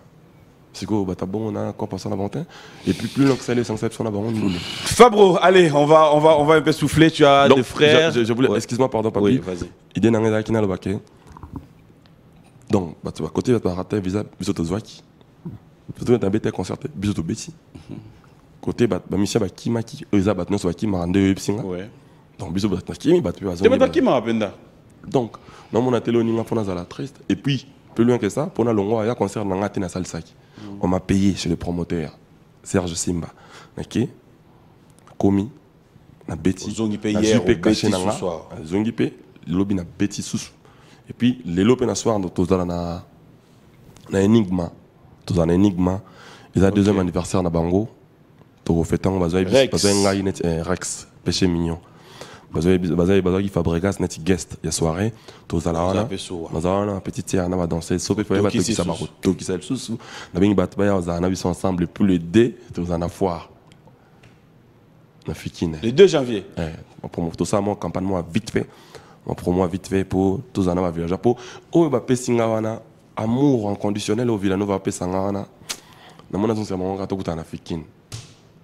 A: Siko bata bon na quoi passer na bontin. Et puis plus long que ça les sensations na bango nous.
B: Fabro, allez, on va un peu souffler. Tu as des frères.
A: Je voulais,
B: Ouais.
A: excuse-moi, pardon, papi.
B: Oui, vas-y.
A: Idée n'a qui n'a le baquet. Donc, bah, tu vas côté, tu vas rater visa, bisoto zwaki. Tu vas t'embêter concerté, bisoto beti. Côté, bah, mission, bah, qui m'a qui, eux, bah, non, soit qui m'a rendu epsinga.
B: Ouais.
A: Donc, bisoto, bah, qui m'a, bah, tu vas
B: Tu m'as qui m'a appelé.
A: Donc, non, mon atelier, on a fait la triste. Et puis, plus loin que ça, pour la longue, il y a un concert dans la salle Saki. On m'a payé chez le promoteur, Serge Simba. Ok? Komi, na Betty.
B: Zongi pe
A: na
B: hier,
A: JP
B: au
A: caché
B: Betty
A: na nga.
B: ce soir.
A: Zongi pe, lobby na Betty sous. Et puis, les lobby na soir, nous tous na Enigma. Tous en Enigma. Ils ont deuxième anniversaire na Bango. Tout fait tant, bazoy
B: Rex.
A: bazoy net Rex, péché mignon. Bazoy Fabregas net guest il y a soirée. Tous à la
B: Bazoy
A: hana.
B: pe soa.
A: Dans un petit tiers, on va danser. Sauf que
B: Toki
A: tu
B: si
A: ça
B: sous.
A: Toki ça sous. Na bingi bat baya on a vu ensemble plus le D, tous en a foire. Na fikine.
B: Le 2 janvier.
A: Pour tout ça, moi, campagne, moi, vite fait. Moi, pour moi, vite fait, pour tous en avoir village. Pour, oh, bah, pessinga wana, amour inconditionnel au Villanova, pessinga wana. Na mon avis, c'est mon gâteau que tu as fikine.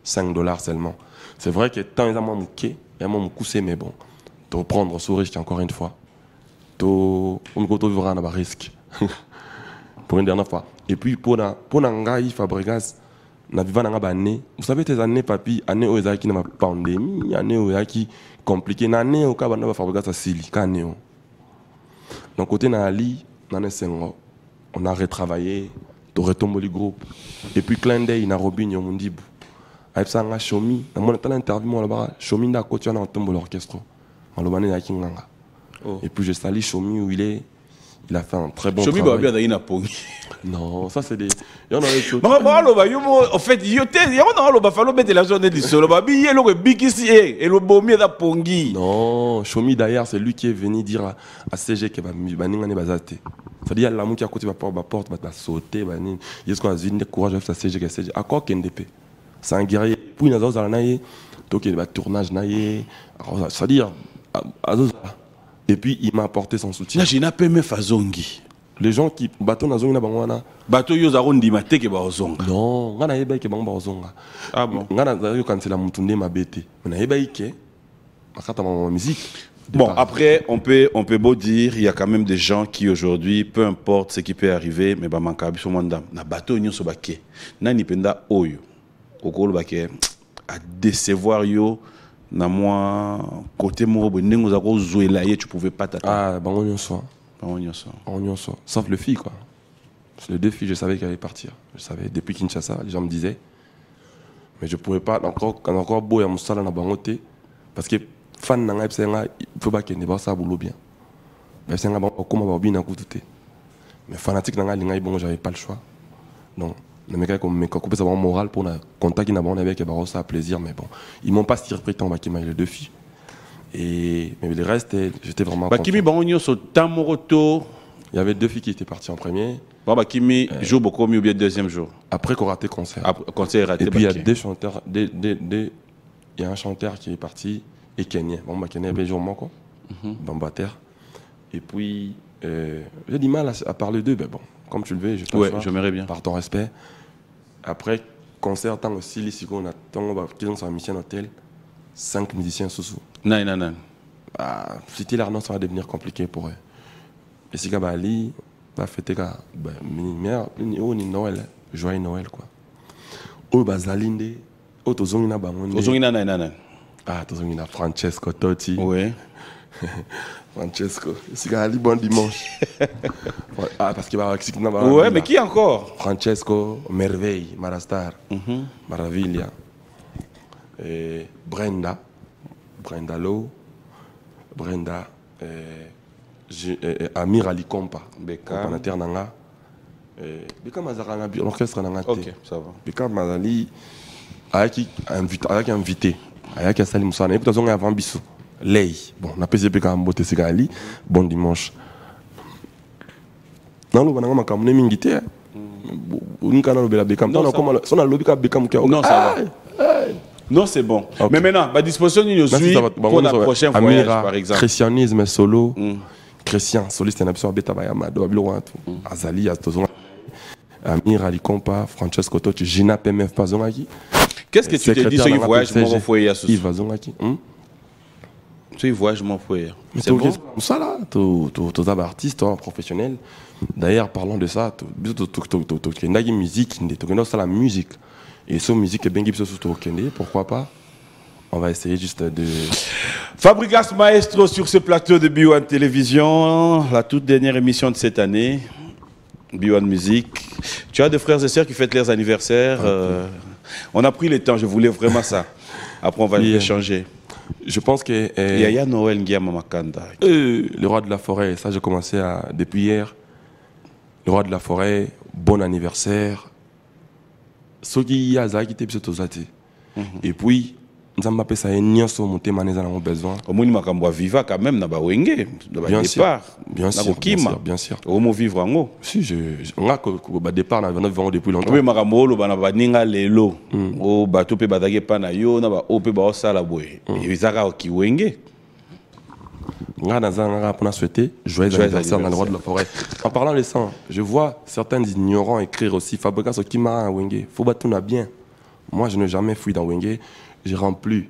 A: $5 seulement. C'est vrai que tant ils ont mon mouquet, ils ont mon coussé, mais bon. Tu reprendre sous risque encore une fois. Tu, on me vivra un risque. Pour une dernière fois. Et puis, pour Nangaï, Fabregas, na vivant dans la année, vous savez tes années papi, année où il qui n'a pas pandémie, année où il qui compliqué, année où il va Fabregas à Sili, année où. Donc côté na Ali, na Sengo, on a retravaillé, tu retombes le groupe. Et puis clin d'œil na Robin Mondibu. Avec ça na Shomi, na mon talent interview moi là-bas, Shomi na côté na tombe l'orchestre. On le mané na Kinganga. Et puis je salue Chomi où il est. Il a fait un très bon
B: Chomi
A: travail.
B: va bien dans
A: Non, ça c'est des... Il y en a des choses.
B: En fait, il y a la journée du solo. Il y a le bikisi et le bomi da pongi.
A: Non, Chomi d'ailleurs, c'est lui qui est venu dire à CG que Baninga n'est pas athée. C'est-à-dire, il y a l'amour qui a côté de la porte, va sauter, il y a ce qu'on a dit, le courage de faire CG, CG. À quoi qu'il NDP? C'est un guerrier. Puis il y a des naïe, donc il y a des tournages naïe. C'est-à-dire, et puis il m'a apporté son soutien.
B: Là, j'ai n'a pas aimé Fazongi.
A: Les gens qui bateau na zongi na bangwana.
B: Bateau yo za rondi mate ke ba ozonga.
A: Non, ngana yeba ke bangba ozonga.
B: Ah bon.
A: Ngana za yo kansela mutunde mabete. Na yeba ke makata ma musique.
B: Bon, après, on peut beau dire, il y a quand même des gens qui aujourd'hui, peu importe ce qui peut arriver, mais bah mankabi so mandam. Na bateau nyo so baké. Na ni penda oyo. Okolo baké à décevoir yo. Na moi côté mo bonengo za ko zoela ye tu pouvais pas t'attendre.
A: Ah, bango nyonso.
B: Bango nyonso.
A: Bango nyonso. Sauf le fille quoi. Les deux filles, je savais qu'elles allaient partir. Je savais depuis Kinshasa, les gens me disaient. Mais je pouvais pas encore beau ya musala na bangote parce que fan nanga psenga il faut pas qu'il ne va ça boulot bien. Mais c'est un bon comment va bien écouter. Mais fanatique nanga linga bon j'avais pas le choix. Non. Les mecs comme me couper ça moral pour na contact na bon avec ba ça plaisir mais bon, ils m'ont pas tiré pris en bakima les deux filles. Et mais le reste j'étais vraiment
B: Bakimi bangonyo so tamoroto.
A: Il y avait deux filles qui étaient parties en premier.
B: Bakimi joue beaucoup mieux bien deuxième jour.
A: Après qu'on raté concert.
B: Après concert raté.
A: Et puis il y a deux chanteurs il y a un chanteur qui est parti et Kenya. Bon bah Kenya ben jour manco. Bambater. Et puis j'ai du mal à parler d'eux mais bon, comme tu le veux, je
B: ouais, j'aimerais bien.
A: Par ton respect. Après concert tant aussi ici qu'on attend qu'ils ont sa mission hôtel 5 musiciens sous.
B: Non.
A: Ah, c'était l'argent ça va devenir compliqué pour eux. Et si Gabali va fêter ka mère ni Noël, joyeux Noël quoi. O bazalinde, o tozongi na bango.
B: Tozongi na.
A: Ah, tozongi na Francesco Totti.
B: Oui.
A: Francesco, si Gali bon dimanche. Ah parce que
B: ouais, mais qui encore?
A: Francesco, Merveille, Marastar, Maravilla. Et Brenda Lo, Brenda Amir Ali Kompa,
B: Beka
A: Nanga, Beka Mazarana, l'orchestre Nanga.
B: Ok, ça va.
A: Beka Mazali, avec invité, avec Salim Moussane, et puis on a avant Bissou. Lei, bon, on a pesé Beka Mbote Segali, bon dimanche. Non, on a un mingité. On a un Beka, non, comment on a lobby Beka Mouka.
B: Non, ça va. Non, c'est bon. Okay. Mais maintenant, ma disposition, nous suit pour la prochaine voyage, par exemple.
A: Christianisme solo. Christian, soliste, un absurde bêta Bayamado, Azali, Amir Ali Kompa, Francesco Totti, Gina PMF Pazongaki.
B: Qu'est-ce que tu te dis sur le voyage, mon foyer à ce
A: Yves Pazongaki.
B: Sur le voyage, mon foyer.
A: C'est bon. Ça là, tous artistes, professionnels. D'ailleurs, parlant de ça, tu as une musique, tu as la musique. Et cette musique est bien pourquoi pas? On va essayer juste de...
B: Fabregas Maestro sur ce plateau de B1 Télévision, la toute dernière émission de cette année. B1 Musique. Tu as des frères et sœurs qui fêtent leurs anniversaires. On a pris le temps, je voulais vraiment ça. Après, on va échanger.
A: Je pense que...
B: Yaya Noël Ngiama Makanda.
A: Le roi de la forêt, ça j'ai commencé depuis hier. Le roi de la forêt, bon anniversaire. Ce qui y a, c'est qui et puis, nous avons appelé ça un sur mon thème, nous avons besoin.
B: Au moins, nous avons vivre quand même dans Wenge.
A: Bien sûr. Bien sûr.
B: Au moins, vivre en haut.
A: Si, on a au départ, nous avons depuis longtemps.
B: Oui, Maramolo, Banabaninga, Lelo. Au bateau, Badage Panayo, Naba, Ope Baosalaboy. Et Izara qui Wenge.
A: Nous avons souhaité joyeux anniversaire dans le roi de la forêt. En parlant de ça, je vois certains ignorants écrire aussi Fabregas Okimara à Wenge. Faut battre bien. Moi, je n'ai jamais fui dans Wenge. J'ai rempli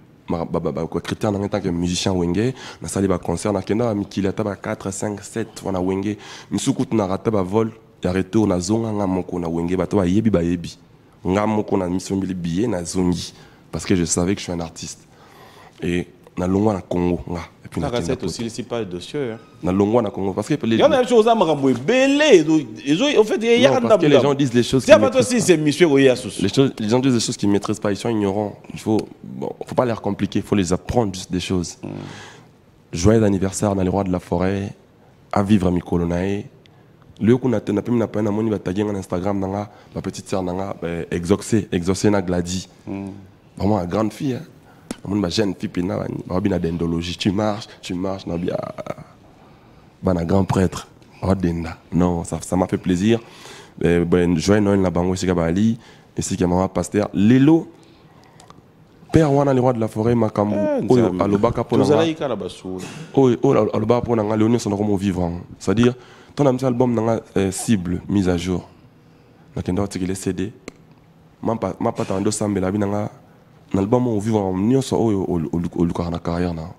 A: critère en tant que musicien Wenge. Dans salle de concert, dans Kenda, Mikila, 4, 5, 7, on a Wenge. Misuku, on a raté vol. Et retour, on a zonga, on a moko, on a Wenge. On a yebi, yebi. On a moko, on a mis son billet, on a zongi. Parce que je savais que je suis un artiste. Et on a longue en Congo. Et puis,
B: on a aussi, c'est pas le dossier.
A: On a longue en Congo. Parce que
B: il y a des choses à me belé. En fait, il y a
A: parce que les gens disent les choses.
B: C'est pas aussi, c'est monsieur Oyasus.
A: Les gens disent des choses qu'ils ne maîtrisent pas. Ils sont ignorants. Il faut pas les compliquer. Il faut les apprendre juste des choses. joyeux anniversaire dans les rois de la forêt, à vivre à Mikolonae. Le coup n'a pas na moni ba taguer sur Instagram nanga ma petite sœur nanga exaucé na Glady. Vraiment une grande fille hein. Mon ma jeune fille pina ba bina dendologie, tu marches na bien bana grand prêtre. Non, ça m'a fait plaisir. Joyeux Noël na bango ici Kabali, ici que maman pasteur Lelo père wana les rois de la forêt makambo oyo alobaka pona alobaka pona nga Léonie son comme vivant. C'est-à-dire ton album nanga cible mise à jour. Na kendo tikile CD. Ma pata ndo sambela binanga na album au vivant nyonso oyo oluka na carrière na.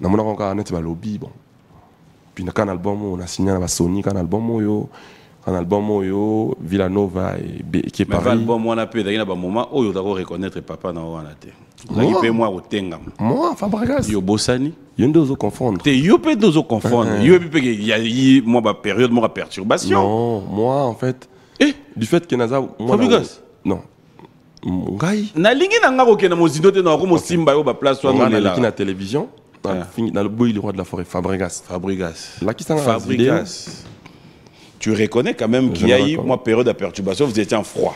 A: Na mona ko ka net ba lobby bon. Puis na album on a signé na Sony kan album oyo. Un album oyo Villanova et qui est pareil. Mais
B: album on a peu d'ailleurs ba moment oyo d'accord reconnaître papa na wana te. Vous avez moi au tenga.
A: Moi Fabregas.
B: Yo bossani.
A: Yo ndozo confondre.
B: Te yo peut dozo confondre. Yo peut il y a moi ba période moi perturbation.
A: Non, moi en fait du fait que naza moi
B: Fabregas.
A: Non. Ngai
B: na lingi na ngako ke na mozindo te na ko mo simba yo ba place wana
A: là. Na télévision, dans le boy le roi de la forêt Fabregas.
B: Là qui Fabregas. Tu reconnais quand même qu'il y a eu une période de perturbation, vous étiez en froid.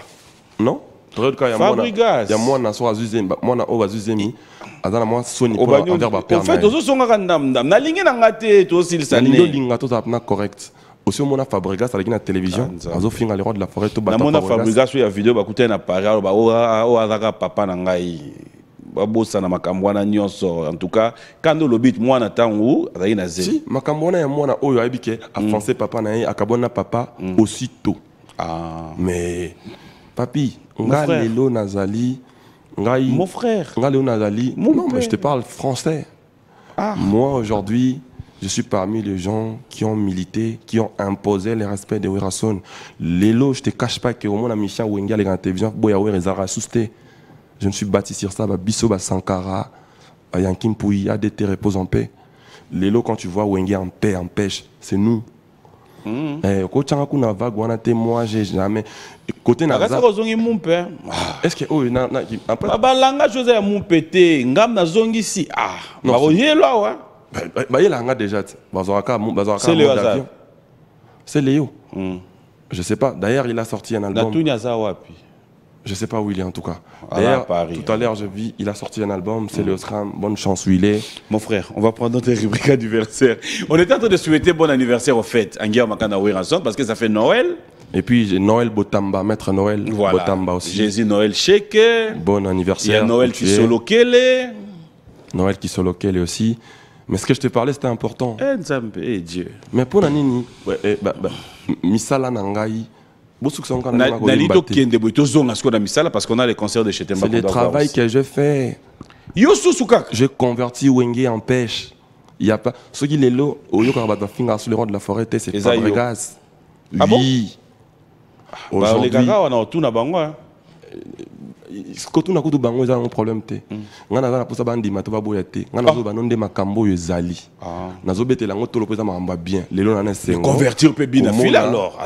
A: Non.
B: Fabregas.
A: Il y a moi na so azuzemi, moi na o azuzemi. Azana moi soni pour envers ba père.
B: En fait, ozo songa kandam dam. Na lingi na ngate to sil sané.
A: Na linga to zapna correct. Aussi mon Fabregas avec la télévision, azo finga les rois de la forêt to
B: bata. Na mona Fabregas il y a vidéo ba kuté na parole ba o azaka papa na ngai. Babosa na makambo na nyonso en tout cas quand le but moi na tango azaki na zeli.
A: Si makambo na ya mwana oyo ayebike a français papa na ye akabona papa aussitôt. Ah mais papi nga lelo nazali ngai
B: mon frère
A: nga lelo nazali non mais je te parle français. Ah moi aujourd'hui je suis parmi les gens qui ont milité, qui ont imposé le respect de Werason. Lelo je te cache pas que au moins na Michel Wenga les grandes télévisions boya Werezara susté. Je me suis bâti sur ça, Bisso Sankara, Yankin Pouy, ADT repose en paix. Lélo, quand tu vois Wenge en paix, en pêche, c'est nous. Moi, j'ai jamais. Côté Naza. Est-ce que. Oh,
B: après. Balanga, chose à mon pété, Ngam na zongi si. Ah, non.
A: Bah, il a déjà.
B: C'est le hasard.
A: C'est Léo. Je sais pas. D'ailleurs, il a sorti un album. Je sais pas où il est en tout cas. D'ailleurs, tout à l'heure, je vis, il a sorti un album, c'est le SRAM, bonne chance où il est.
B: Mon frère, on va prendre notre rubrique anniversaire. On était en train de souhaiter bon anniversaire au fait, en guerre Makana Werason, parce que ça fait Noël.
A: Et puis j'ai Noël Botamba, maître Noël
B: voilà.
A: Botamba aussi.
B: Jésus Noël Cheke.
A: Bon anniversaire.
B: Il y a Noël qui solo Kele.
A: Noël qui solo Kele aussi. Mais ce que je te parlais, c'était important.
B: Eh Dieu.
A: Mais pour Nanini, Misala Nangai.
B: C'est le
A: travail que je fais. J'ai converti Wenge en pêche. Il y a pas. Ce qui est là, au lieu de finir sur le roi de la forêt, c'est Fabregas. Oui.
B: Aujourd'hui.
A: Quand on a un problème, on a un problème.
B: Convertir peut bien alors.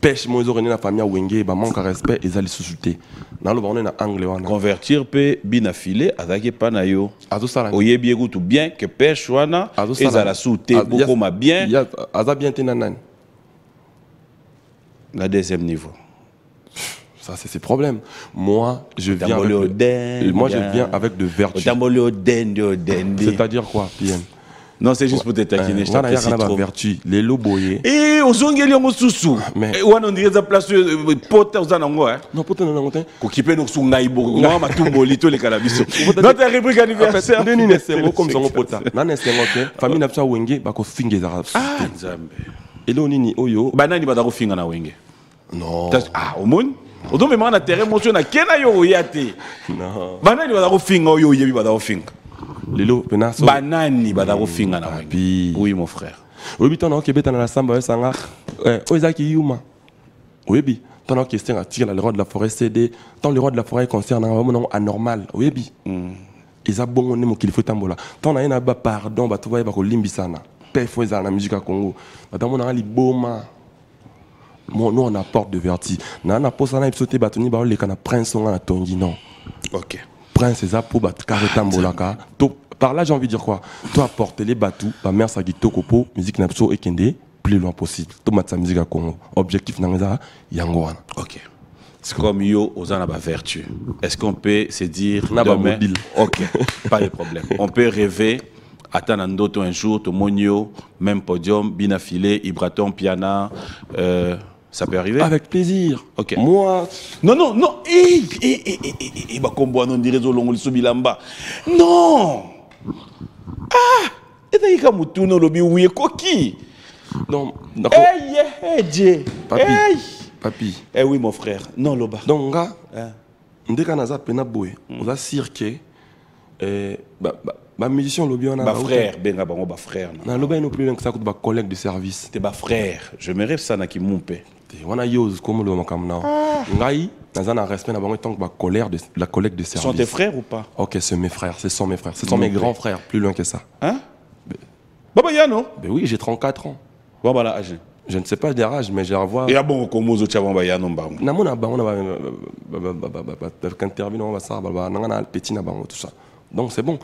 A: Pêche moi ils la famille Wenge ba manque respect et ali sous-souté na lo na anglais wana
B: convertir pe bina filé azaki pa na yo oyebi ekutu bien que pêche wana ezala sous-té beaucoup ma bien
A: aza bien te nanan
B: la deuxième niveau.
A: Ça c'est ses problèmes. Moi je viens avec de vertu. C'est-à-dire quoi PM?
B: Non, c'est juste pour te taquiner.
A: Je t'apprécie vertu. Les loboyés.
B: Et aux ongles, on sous. Mais on dirait la place pote aux anangos.
A: Non, pote aux anangos.
B: Qui nous sous naïbo. Moi, ma tout molito les cannabis. Notre rubrique anniversaire.
A: Non, non, c'est comme son pota. Non, c'est ok. Famille n'a pas wenge, bah ko finge za.
B: Ah, Nzambe.
A: Et là on ni oyo.
B: Banani ba da ko finga na wenge.
A: Non.
B: Ah, au monde. Odo me mana terre émotion na kena yo yate.
A: Non.
B: Banani ba da ko finga oyo yebi ba da ko finga.
A: Lelo penaso
B: banani badako finga na wengi. Oui mon frère.
A: Oui ton ok beta na la samba sanga ozaki yuma. Oui ton ok question à tirer le roi de la forêt CD tant le roi de la forêt concerne vraiment anormal. Oui ils a bon on qu'il faut tambola. Ton na ba pardon ba toba ba ko limbisana. Pe faut za na musique à Congo. Madame on a li boma. Nous on apporte de verti. Na na posana ipsoté batoni ba le kana prince on na tongi non.
B: OK.
A: prince eza po ba karetambolaka. Par là j'ai envie de dire quoi? Toi apporter les bateaux, ba mère sa gitoko po musique na biso ekende plus loin possible. To matsa musique à Congo. Objectif nangeza yango wana.
B: OK. C'est comme yo aux en vertu. Est-ce qu'on peut se dire
A: demain?
B: OK, pas de problème. On peut rêver, attendre un jour, to monio, même podium, binafilé, Ibraton, piana, ça peut arriver?
A: Avec plaisir.
B: OK.
A: Moi...
B: Non. Non. Ah! Et t'as dit no lobi ouye koki.
A: Non, d'accord.
B: Hey,
A: Papi. Papi.
B: Eh oui, mon frère. Non, loba.
A: Donc, nga, dès qu'on a ça, pena boy, on a cirqué. Ma musicien lobby on a.
B: Ba frère, benga bango ba frère.
A: Na lobby non plus que ça coûte ba collègue de service.
B: T'es ba frère. Je me rêve ça na ki mumpe.
A: On a use comme le makam na. Ngai, na un respect na bango tant que ba la collègue de service.
B: Sont tes frères ou pas?
A: OK, c'est mes frères, ce sont mes frères, ce sont mes grands frères, plus loin que ça.
B: Hein? Baba Yano?
A: Ben oui, j'ai 34 ans.
B: Baba la âge.
A: Je ne sais pas des âges, mais j'ai à voir.
B: Et à bon comme aux autres Baba Yano bango.
A: Na mona ba on a intervenu on va ça ba na petit na bango tout ça. Donc c'est bon.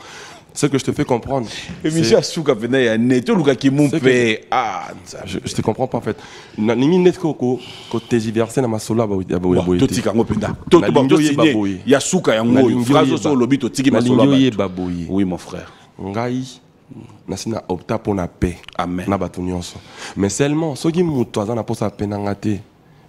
A: Ce que je te fais comprendre.
B: Et Michel Souka venait ya neto luka ki mumpe. Ah,
A: je te comprends pas en fait. Na ningi net ko tes diverser na masola ba boy.
B: To tika ngo penda. To bango signé. Ya Souka ya ngo phrase so lobi to tiki masola ba. Oui mon frère.
A: Ngai nasina opta pour la paix.
B: Amen.
A: Na batu nyonso. Mais seulement ceux qui muto azana pour sa peine ngate.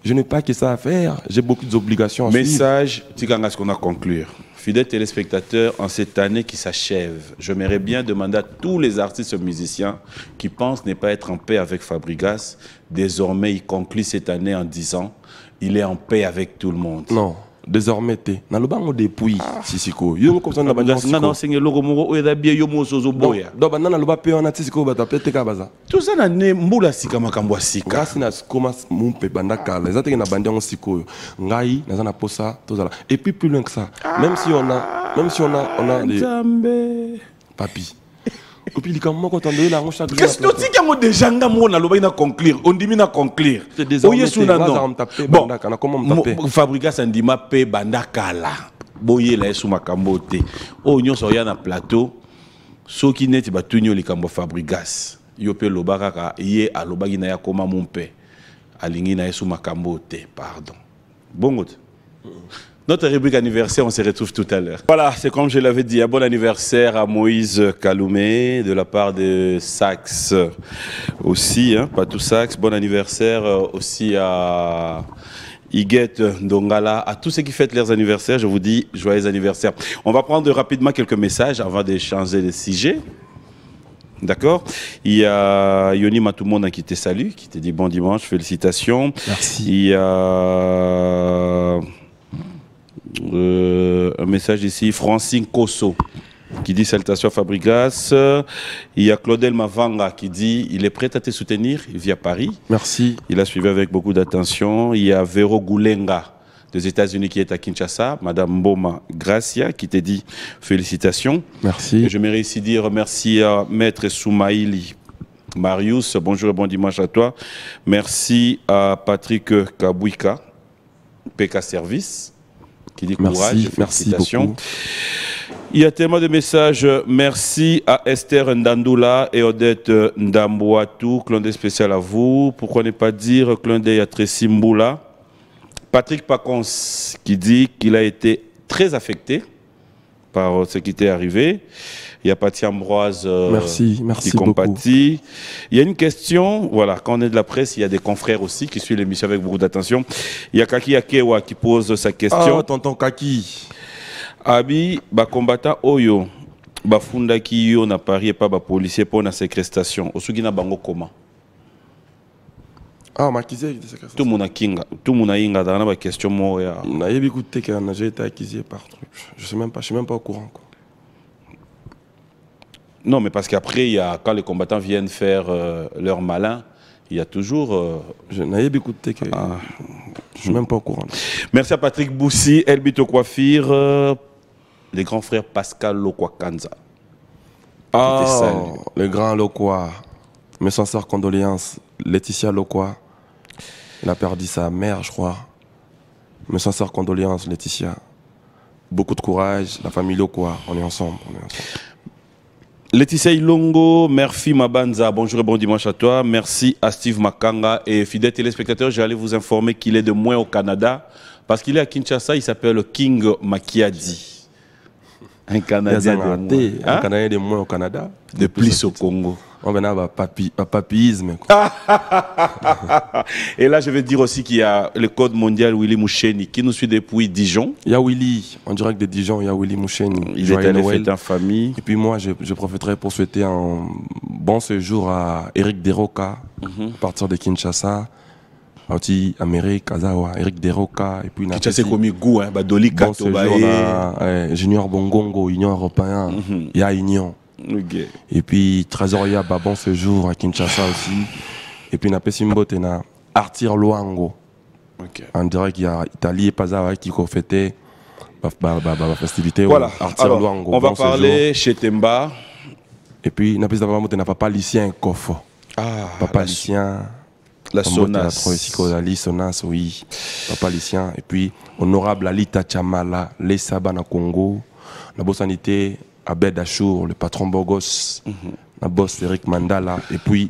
A: Je n'ai pas que ça à faire, j'ai beaucoup d'obligations à suivre.
B: Message, ce qu'on a conclure. Fidèles téléspectateurs, en cette année qui s'achève, j'aimerais bien demander à tous les artistes et musiciens qui pensent ne pas être en paix avec Fabregas, désormais il conclut cette année en disant il est en paix avec tout le monde.
A: Non. Désormais, t'es dans le banc depuis Sisiko. Yo comme ça na banda Sisiko.
B: Non, c'est le logo mo eda bien yo mo sozo boya.
A: Donc banda na loba pe on a Sisiko ba tapete ka baza.
B: Tout ça na ne mbula sika makambo sika.
A: Grâce na koma mumpe banda kala. Ezate na banda on Sisiko. Ngai na na posa tozala. Et puis plus loin que ça, même si on a des papi. Et puis comment quand on donne la chaque jour.
B: Qu'est-ce que tu dis que déjà ngamo na loba ina conclure. On dit na conclure.
A: Oye suna non. Bon, comment
B: Fabregas andima pe banda kala. Boye la sou makambo te. O nyonso ya na plateau. Soki neti batunyo likambo Fabregas. Yo pe lobaka ka ye alobaki na ya koma mumpe. Alingi na sou makambo te. Pardon. Bongo. Notre rubrique anniversaire, on se retrouve tout à l'heure. Voilà, c'est comme je l'avais dit, un bon anniversaire à Moïse Kaloumé, de la part de Sax aussi, hein, pas tout Sax. Bon anniversaire aussi à Iguette Ndongala, à tous ceux qui fêtent leurs anniversaires, je vous dis joyeux anniversaire. On va prendre rapidement quelques messages avant de changer de sujet. D'accord. Il y a Yoni Matoumona qui te salue, qui te dit bon dimanche, félicitations.
A: Merci.
B: Il y a... un message ici, Francine Kosso qui dit salutations Fabregas. Il y a Claudel Mavanga qui dit il est prêt à te soutenir, il vit à Paris.
A: Merci.
B: Il a suivi avec beaucoup d'attention. Il y a Vero Goulenga des États-Unis qui est à Kinshasa, Madame Boma Gracia qui te dit félicitations.
A: Merci.
B: Et je m'aimerais ici dire merci à Maître Soumaïli Marius, bonjour et bon dimanche à toi. Merci à Patrick Kabouika, PK Service, qui dit courage, félicitations.
A: Beaucoup.
B: Il y a tellement de messages. Merci à Esther Ndandoula et Odette Ndambouatou. Clin d'œil spécial à vous. Pourquoi ne pas dire clin d'œil à Tracy Mboula. Patrick Pacons qui dit qu'il a été très affecté par ce qui était arrivé. Il y a Paty Ambroise
A: merci
B: qui compatit. Il y a une question, voilà, quand on est de la presse, il y a des confrères aussi qui suivent l'émission avec beaucoup d'attention. Il y a Kaki Akewa qui pose sa question.
A: Ah, tonton Kaki.
B: Abi, ba combattant Oyo, ba funda ki yo na Paris et pas ba policier pour la séquestration. Osugi na bango comment?
A: Ah, ma kizé
B: tout le monde a kinga, tout le monde a inga dans la question moya.
A: Na yebi écouté que j'ai été accusé par truc. Je suis même pas au courant quoi.
B: Non, mais parce qu'après, il y a, quand les combattants viennent faire leur malin, il y a toujours...
A: Je n'ai écouté que... je suis même pas au courant.
B: Merci à Patrick Boussi, Elbito Coiffure, les grands frères Pascal Lokwakanza.
A: Ah, le grand Lokwa. Mes sincères condoléances. Laetitia Lokwa. Elle a perdu sa mère, je crois. Mes sincères condoléances, Laetitia. beaucoup de courage. La famille Lokwa, on est ensemble.
B: Laetitia Ilongo, merci Mabanza, bonjour et bon dimanche à toi. Merci à Steve Makanga et fidèles téléspectateurs, j'allais vous informer qu'il est de moins au Canada parce qu'il est à Kinshasa, il s'appelle King Makiadi. Un Canadien de moins.
A: Un Canadien de moins au Canada.
B: De plus au Congo.
A: On va avoir papillisme.
B: Et là, je vais dire aussi qu'il y a le code mondial Willy Moucheni qui nous suit depuis Dijon.
A: Il y a Willy, en direct de Dijon, il y a Willy Moucheni.
B: Il est allé fêter en famille.
A: Et puis moi, je profiterai pour souhaiter un bon séjour à Eric Deroka, à partir de Kinshasa. Aussi Amérique, Kazawa, Eric Deroka. Et puis
B: Kinshasa, c'est comme Gou, hein, Badoli,
A: bon séjour à Junior Bongongo, Union Européen. Il y a Union.
B: Okay.
A: Et puis Trésoria, bon séjour à Kinshasa aussi. Et puis na Pessimbote na Artir Luango.
B: Okay.
A: En direct, il y a Italie et Pazawa qui ont fêté la festivité.
B: Voilà.
A: Artir
B: Alors,
A: Luango.
B: on va parler chez Temba.
A: Et puis na Pessimbote na Papa Lucien Kofo.
B: Ah,
A: Papa Lucien.
B: La Sonas.
A: La Sonas, oui. Papa Lucien. Et puis honorable Alita Chamala, les Saba na Congo. La Bossanité. Abed Achour, le patron Bogos, ma boss Eric Mandala, et puis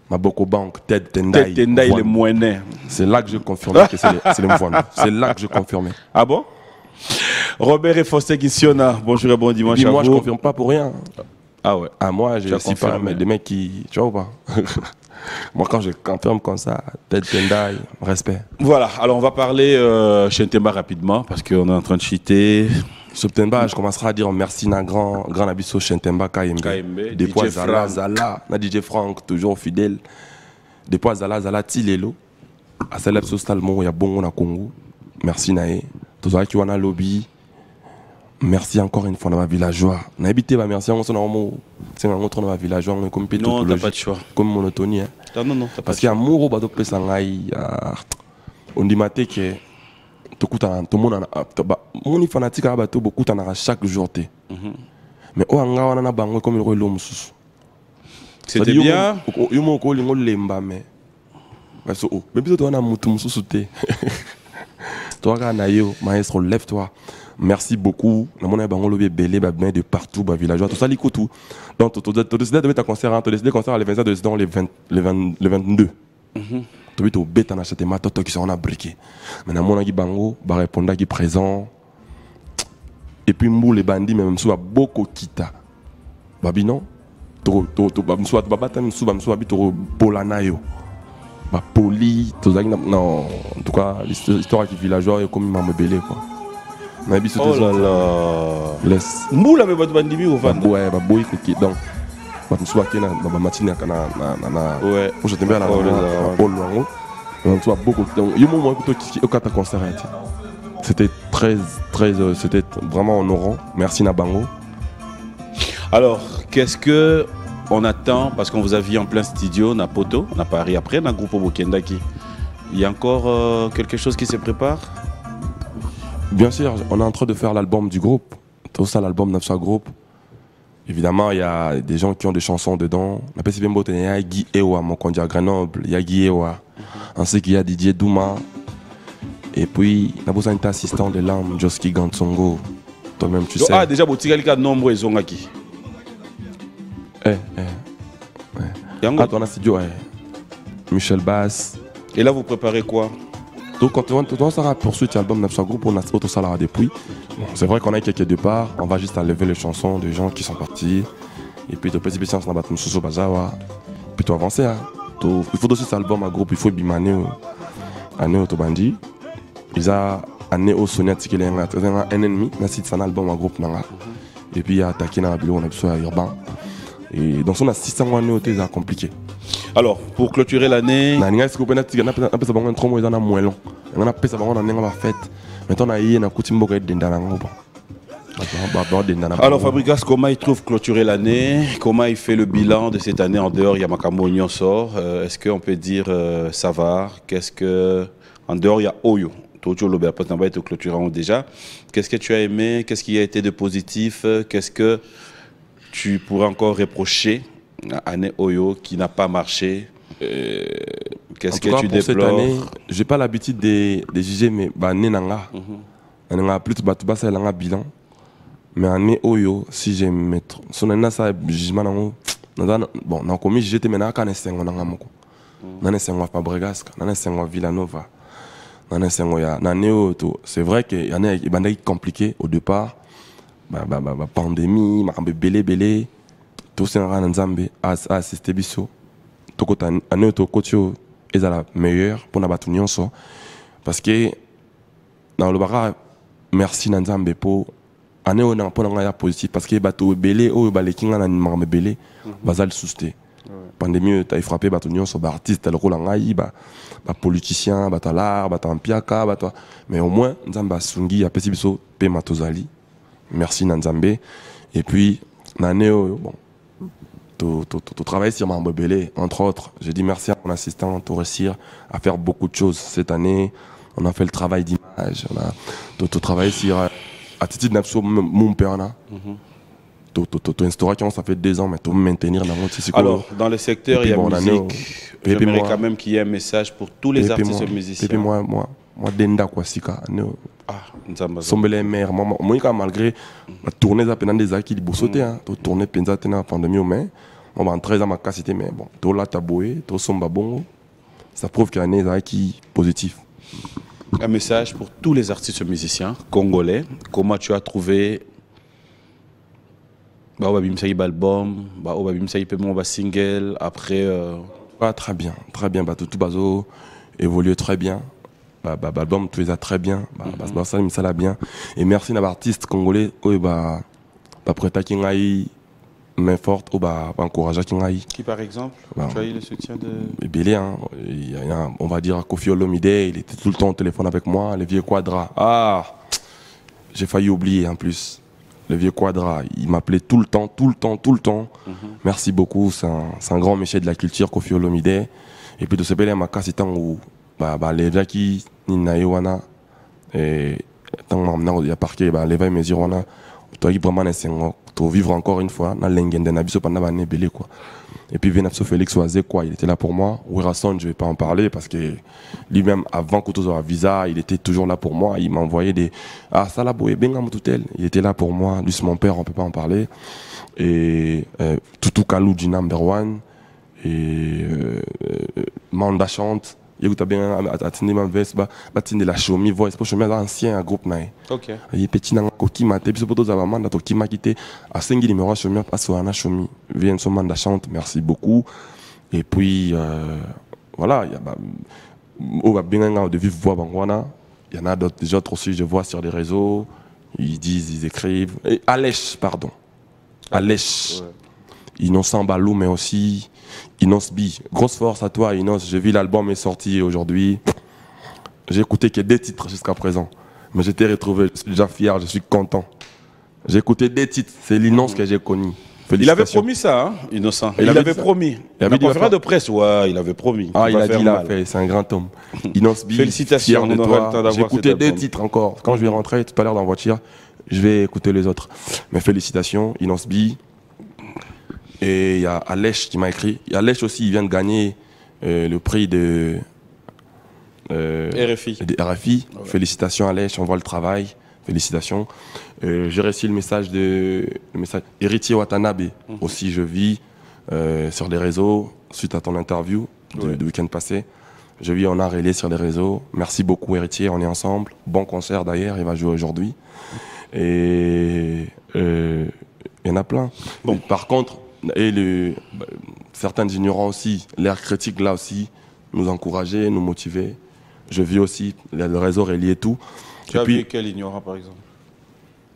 A: ma Boko Bank, Ted Tendai.
B: Ted Tendai, le moinet.
A: C'est là que je confirmais que c'est le Mouane. C'est là que je confirmais.
B: Ah bon? Robert et Faustin Gissiona, bonjour et bon dimanche à vous.
A: Moi, je confirme pas pour rien.
B: Ah ouais?
A: Ah, moi, je suis pas, mais des mecs qui. Tu vois ou pas? Moi, quand je confirme comme ça, Ted Tendai, respect.
B: Voilà, alors on va parler chez Temba rapidement, parce qu'on est en train de cheater.
A: Septembre, je commencerai à dire merci à grand abisso Chentemba KMB. Des fois Zala, na DJ Frank, toujours fidèle. Des fois Zala Tilelo. À Celeb Sostalmo, il y a bon na Congo. Merci Nae. Tous ceux qui ont un lobby. Merci encore une fois dans ma villageois. Na habité, merci on son homo. C'est un autre dans ma villageois, on est comme
B: non, t'as pas de choix.
A: Comme monotonie.
B: Non,
A: parce qu'il y a amour au bateau pesangai. On dit maté que tout le monde mon fanatique à bateau beaucoup à chaque jour. Mais au hanga on a bango comme le roi l'homme.
B: C'était bien.
A: Il m'a collé mon lemba mais mais plutôt on a mutum sous-souté. Toi Kanayo, maestro, lève-toi. Merci beaucoup. Na mona bango lobby belé ba bien de partout ba villageois tout ça likotou. Donc tu décides de mettre un concert, tu décides concert les 25 dans les 22. Tu veux au bête en acheter ma toto qui sont en briqué. Maintenant mon agi bango ba répondre qui présent. Et puis mbou les bandits même sous beaucoup kita. Babi non. To ba msou ba batam sou ba msou abi to polana yo. Ba poli to zaki non en tout cas l'histoire qui villageois est comme m'a belé quoi. Mais biso
B: oh là là.
A: Laisse.
B: Mbou la me ba bandimi au fan.
A: Ouais ba boy ko ki donc ba msou akena ba matina kana na
B: ouais.
A: Pour je tembea na polo wango. Donc tu as beaucoup donc yo mo plutôt qui au kata concert. C'était c'était vraiment honorant. Merci Nabango.
B: Alors, qu'est-ce que on attend parce qu'on vous a vu en plein studio, na Poto, na Paris après, na groupe Bokendaki. Il y a encore quelque chose qui se prépare?
A: Bien sûr, on est en train de faire l'album du groupe. Tout ça, l'album Nafsa Group. Évidemment, il y a des gens qui ont des chansons dedans. On appelle bien il y a Guy Ewa, mon conduit à Grenoble. Il y a Guy Ewa. Ainsi qu'il y a Didier Douma. Et puis, on a besoin d'un assistant de l'âme, Joski Gantsongo. Toi-même, tu sais.
B: Ah, déjà, vous tirez le cas de nombreux ils sont acquis.
A: Ah, toi, on a studio, Michel Bass.
B: Et là, vous préparez quoi?
A: Donc, quand on s'arrête pour suite l'album Nafsa Group, on a auto salaire depuis. Bon, c'est vrai qu'on a quelques départs. On va juste enlever les chansons des gens qui sont partis. Et puis, tu peux essayer de battre Moussou Bazawa. Puis, tu avancer. Il faut aussi cet album à groupe. Il faut bimaner à Néo Tobandi. Ils ont amené au sonnet qui est un ennemi. Mais c'est un album à groupe. Et puis, il y a attaqué dans la bureau, on a besoin d'Urban. Et donc, on a 600 mois Néo, c'est compliqué. Alors,
B: pour clôturer l'année.
A: Maintenant, on
B: alors, Fabrikas, comment il trouve clôturer l'année? Comment il fait le bilan de cette année en dehors? Il y a Makambo Union sort. Est-ce qu'on peut dire ça va? Qu'est-ce que. En dehors, il y a Oyo. Déjà. Qu'est-ce que tu as aimé? Qu'est-ce qui a été de positif? Qu'est-ce que tu pourrais encore reprocher à année Oyo qui n'a pas marché? Qu'est-ce que tu déplores?
A: Cette année, je n'ai pas l'habitude de juger, mais Nenanga. On a plus de bateaux, ça a un bilan. Mais année Oyo, si j'ai mettre, son année ça jugement bon, on a commis j'étais maintenant quand est-ce qu'on a un mot. On est on va Fabregas, on est on va Villanova, on est on ya, on tout. C'est vrai qu'il y en a des compliqué au départ. Pandémie, ma belé, tout c'est un Nzambe à assister biso. Tout côté année tout côté est la meilleure pour na battu nyonso parce que dans le bara merci Nzambe pour année on a pour nga positif parce que bateau belé o ba lekinga na ma belé bazal susté. Pandémie t'as frappé bateau nyonso ba artiste le rôle ngai ba politicien ba talar ba tampiaka ba toi mais au moins Nzamba sungi a pesi biso pe matozali. Merci Nzambe. Et puis, Naneo, bon, tu travailles sur ma belé, entre autres. J'ai dit merci à mon assistant, tu réussir à faire beaucoup de choses. Cette année, on a fait le travail d'image. Tu travailles sur attitude Napso, mon père. Tu instaurer ça fait 2 ans, mais tu maintenir dans votre cycle.
B: Alors, dans le secteur, il y a musique. J'aimerais quand même qu'il y ait un message pour tous les artistes et musiciens.
A: Et moi, Denda Kwasika. Sombele mère, moi malgré la tournée pendant des années qui bossoté hein, tournée pendant la pandémie mais on va 13 ans ma casse mais bon, tout là taboué, tout somba bon, ça prouve qu'il y a une année qui positif.
B: Un message pour tous les artistes musiciens congolais, comment tu as trouvé bah on va album, bah on va single après
A: très bien bah tout bazo évolué très bien. L'album tu les as très bien ça l'a bien et merci à l'artiste congolais prêta qui ngai main forte ou encourager qui
B: par exemple tu as eu le soutien de
A: Belé hein, on va dire Koffi Olomide il était tout le temps au téléphone avec moi le vieux Quadra j'ai failli oublier en plus le vieux Quadra il m'appelait tout le temps merci beaucoup c'est un grand monsieur de la culture Koffi Olomide et puis de ce belé ma casse temps où les gens qui ni wana et tant il y a parqué les vagues mesures wana toi qui vraiment tu vivre encore une fois dans l'engende na biso pendant l'année belé quoi et puis Venapso Félix Oazé quoi il était là pour moi Wirason je vais pas en parler parce que lui-même avant que tout un visa il était toujours là pour moi il m'envoyait des ça la boye benga mututel il était là pour moi lui c'est mon père on peut pas en parler et Toutou Kalou du number 1 et Manda chante il y a bien atteindre ma veste atteindre la chomi voice pour chomi ancien groupe nae
B: OK
A: il petit na koki mate biso poto za manda to kima kité à 5 numéro chomi passe na chomi vient son manda chante merci beaucoup et puis voilà il y a bien de vive voix bangwana il y en a d'autres aussi je vois sur les réseaux ils disent ils écrivent et Alèche pardon Alèche Innocent Balou mais aussi Inos B, grosse force à toi Inos, j'ai vu l'album est sorti aujourd'hui, j'ai écouté que 2 titres jusqu'à présent, mais j'étais retrouvé, je suis déjà fier, je suis content. J'ai écouté 2 titres, c'est l'Inos que j'ai connu.
B: Il avait promis ça, hein, Innocent. Il avait promis. La conférence de presse, ouais, il avait promis.
A: Il a dit, il a fait, c'est un grand homme. Inos B,
B: félicitations,
A: de toi. J'ai écouté 2 titres encore. Quand je vais rentrer tout à l'heure dans la voiture, je vais écouter les autres. Mais félicitations, Inos B. Et il y a Alèche qui m'a écrit. Alèche aussi, il vient de gagner le prix de
B: RFI.
A: Ouais. Félicitations Alèche, on voit le travail. Félicitations. J'ai reçu le message Héritier Watanabe. Aussi, je vis sur les réseaux suite à ton interview du week-end passé. Je vis en art relié sur les réseaux. Merci beaucoup Héritier, on est ensemble. Bon concert d'ailleurs, il va jouer aujourd'hui. Et il y en a plein. Bon, par contre, certains ignorants aussi, l'air critique là aussi, nous encourager, nous motiver. Je vis aussi le réseau relié et tout.
B: Tu as vu quel ignorant par exemple?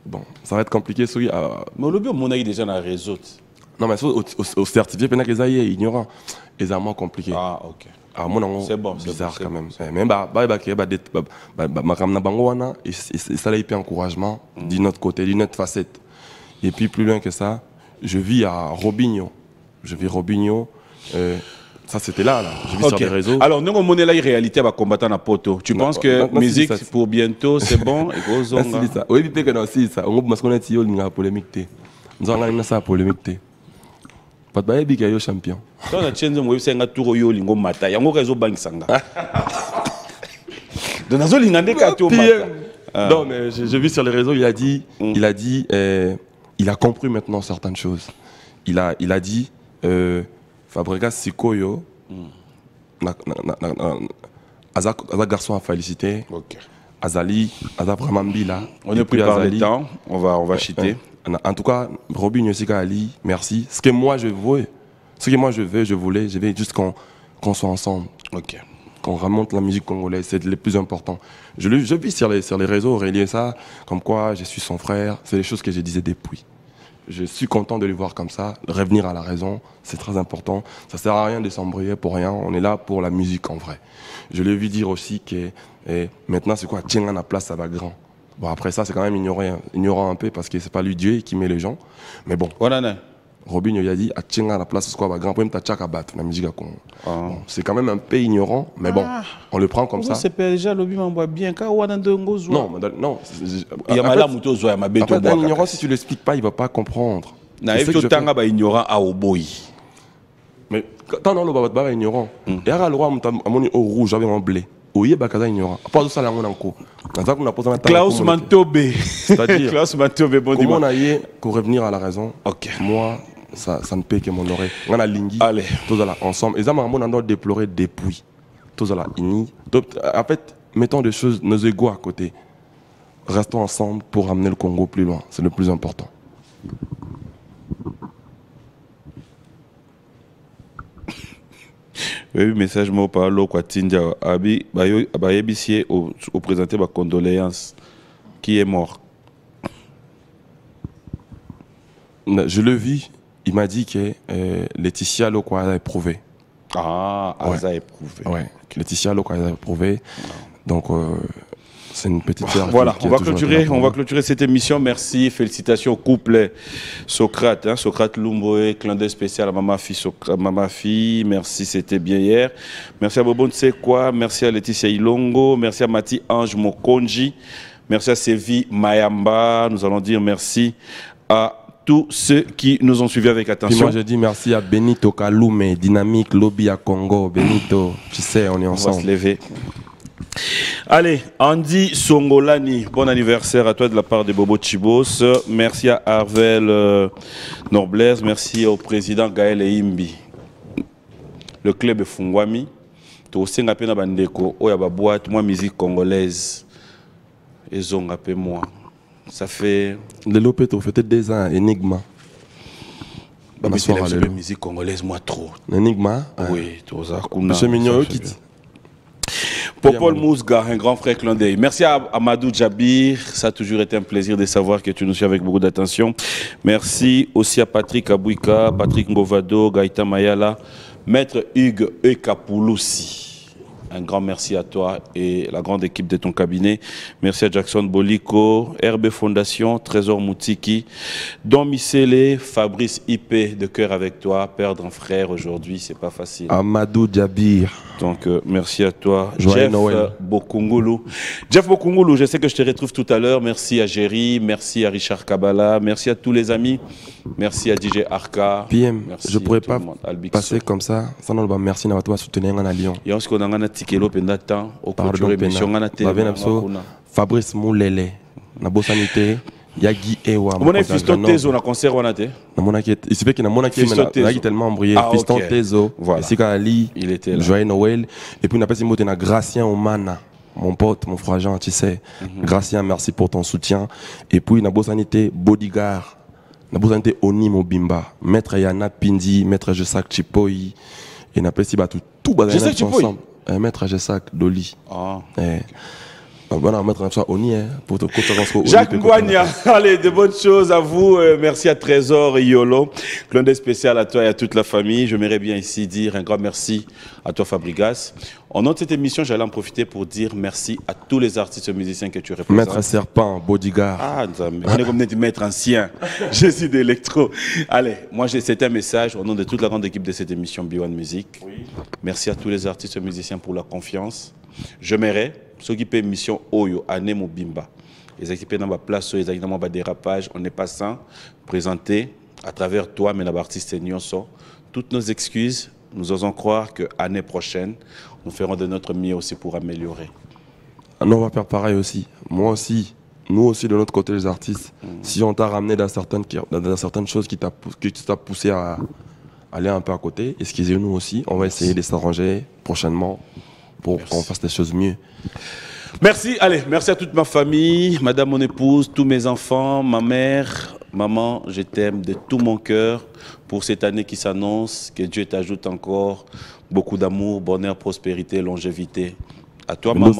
A: Bon, ça va être compliqué.
B: Mais au début, on a déjà dans le réseau.
A: Non, mais au certifié, pendant qu'ils aient ignorant, c'est moins compliqué.
B: Ah, ok.
A: C'est bon, bizarre quand même. Mais ça a encouragement d'une autre côté, d'une autre facette. Et puis plus loin que ça, je vis à Robinho. Ça c'était là. Je vis sur les réseaux.
B: Alors nous on est là en réalité à combattre na poto. Tu penses que musique pour bientôt c'est bon et gros zonga.
A: Oui, puis que non si ça. On parce qu'on est yo la polémique. Nous avons ça polémique. Pas de baby qui champion.
B: Toi na chenze mo yebisa nga tour yo lingo mata. Yango rezo bangisanga. De nazo lingande ka to mata.
A: Non, mais j'ai vu sur les réseaux, il a dit, il a compris maintenant certaines choses. Il a dit, Fabregas Sikoyo, Aza garçon à féliciter.
B: Ok.
A: Azali, Aza vraiment bila.
B: On est pris par le temps, on va chiter.
A: En tout cas, Robin Yossika Ali, merci. Ce que moi je veux, je veux juste qu'on soit ensemble.
B: Ok.
A: Qu'on remonte la musique congolaise, c'est le plus important. Je vis sur les réseaux, relier ça, comme quoi je suis son frère, c'est des choses que je disais depuis. Je suis content de le voir comme ça, de revenir à la raison, c'est très important. Ça sert à rien de s'embrouiller pour rien, on est là pour la musique en vrai. Je lui ai vu dire aussi que maintenant c'est quoi, tiens à la place, ça va grand. Bon après ça c'est quand même ignorant un peu parce que c'est pas lui Dieu qui met les gens, mais bon.
B: Voilà.
A: Robin il a dit à tiens à la place, c'est quoi, va grand, pour même ta tchaka battre la musique à Congo. Bon, c'est quand même un peu ignorant, mais bon, on le prend comme ça.
B: C'est déjà le m'envoie bien quand on a
A: non, non.
B: Il y a mal à mouton, il y a ma bête.
A: En fait, un ignorant, si tu l'expliques pas, il va pas comprendre.
B: Il faut que tu ignorant à Oboy.
A: Mais quand on le baba ignorant, il y a le roi au rouge avec un blé. Oui, bakaza ignorant. Pas de ça là on encore.
B: Klaus Mantobe.
A: C'est-à-dire
B: Klaus Mantobe bon
A: comment on a eu pour revenir à la raison.
B: OK.
A: Moi ça ne peut que mon oreille. On a lingui.
B: Allez,
A: tous là ensemble. Et ça on a déploré depuis. Tous là ini. En fait, mettons des choses nos égos à côté. Restons ensemble pour ramener le Congo plus loin, c'est le plus important.
B: Oui, message moi par l'eau quoi Tindia abi bayebisie au présenter ma condoléance qui est mort.
A: Je le vis, il m'a dit que Laetitia Lokwa a éprouvé.
B: Ah, elle a éprouvé.
A: Ouais, Laetitia Lokwa a éprouvé. Donc c'est une petite sœur.
B: Voilà, on va clôturer cette émission. Merci, félicitations au couple Socrate, Socrate Lumboé, clin d'œil spécial à Mama Fille. Merci, c'était bien hier. Merci à Bobo Nsekwa, merci à Laetitia Ilongo, merci à Mati Ange Mokonji, merci à Sévi Mayamba. Nous allons dire merci à tous ceux qui nous ont suivis avec attention.
A: Puis moi je dis merci à Benito Kalume, Dynamique, Lobby à Congo. Benito, tu sais, on est ensemble.
B: On va se lever. Allez, Andy Songolani, bon anniversaire à toi de la part de Bobo Chibos. Merci à Arvel Norblaise, merci au président Gaël Eimbi. Le club Fungwami, tu aussi n'a pas bandeko, oya ba boîte, moi musique congolaise. Ils ont appelé moi. Ça fait
A: le Lopeto fait 2 ans, Enigma.
B: Bah, c'est la musique congolaise, moi trop.
A: Enigma?
B: Oui, tout ça.
A: Monsieur Mignon, qui
B: Popol Mousga, un grand frère clin d'œil. Merci à Amadou Djabir, ça a toujours été un plaisir de savoir que tu nous suis avec beaucoup d'attention. Merci aussi à Patrick Abouika, Patrick Ngovado, Gaïta Mayala, Maître Hugues Ekapouloussi. Un grand merci à toi et la grande équipe de ton cabinet. Merci à Jackson Boliko, RB Fondation, Trésor Moutiki, Don Missele, Fabrice IP, de cœur avec toi. Perdre un frère aujourd'hui, c'est pas facile.
A: Amadou Djabir.
B: Donc, merci à toi.
A: Joyeux
B: Jeff
A: Noël.
B: Bokungulu. Jeff Bokungulu, je sais que je te retrouve tout à l'heure. Merci à Géry, merci à Richard Kabbalah, merci à tous les amis. Merci à DJ Arca.
A: PM,
B: merci
A: je ne pourrais pas
B: passer
A: passer comme ça sans nous dire merci à toi soutenir à Lyon.
B: Et on se connaît à Tikelo pendant temps au culture émission
A: Fabrice Moulele, na Bossanité, Yagi Ewa.
B: On a Fiston Tezo na concert on a été.
A: Il se fait qu'il a tellement embrouillé. Fiston Tezo, Sika Ali,
B: il était là.
A: Joyeux Noël. Et puis on a passé mot na Gracien Omana. Mon pote, mon frère Jean, tu sais. Gracien, merci pour ton soutien. Et puis na Bossanité, Bodyguard. Na Bossanité Oni Mobimba. Maître Yana Pindi, Maître Jesak Chipoi. Et na passé tout
B: Jesak Chipoi.
A: Maître Jesak Doli.
B: Ah.
A: On va mettre un choix au nid pour te
B: Jacques Ngwanya, allez, de bonnes choses à vous. Merci à Trésor et Yolo. Clin d'œil spécial à toi et à toute la famille. J'aimerais bien ici dire un grand merci à toi, Fabrigas. En nom de cette émission, j'allais en profiter pour dire merci à tous les artistes et musiciens que tu représentes.
A: Maître Serpent, Bodyguard.
B: Ah, on est comme des maîtres anciens. Je suis d'électro. Allez, moi, c'était un message au nom de toute la grande équipe de cette émission B1 Music. Oui. Merci à tous les artistes et musiciens pour la confiance. J'aimerais ceux qui paient mission Oyo, Ané Mobimba. Les équipes dans ma place, les équipes dans ma dérapage, on n'est pas sans présenter à travers toi, mais l'artiste Nyonso, toutes nos excuses. Nous osons croire que l'année prochaine, nous ferons de notre mieux aussi pour améliorer.
A: nous on va faire pareil aussi. Moi aussi, nous aussi de notre côté les artistes, si on t'a ramené dans certaines choses qui t'a poussé à aller un peu à côté, excusez-nous aussi, on va essayer de s'arranger prochainement pour qu'on fasse des choses mieux.
B: Merci, allez, merci à toute ma famille, madame mon épouse, tous mes enfants, ma mère, maman, je t'aime de tout mon cœur pour cette année qui s'annonce, que Dieu t'ajoute encore beaucoup d'amour, bonheur, prospérité, longévité. À toi, maman,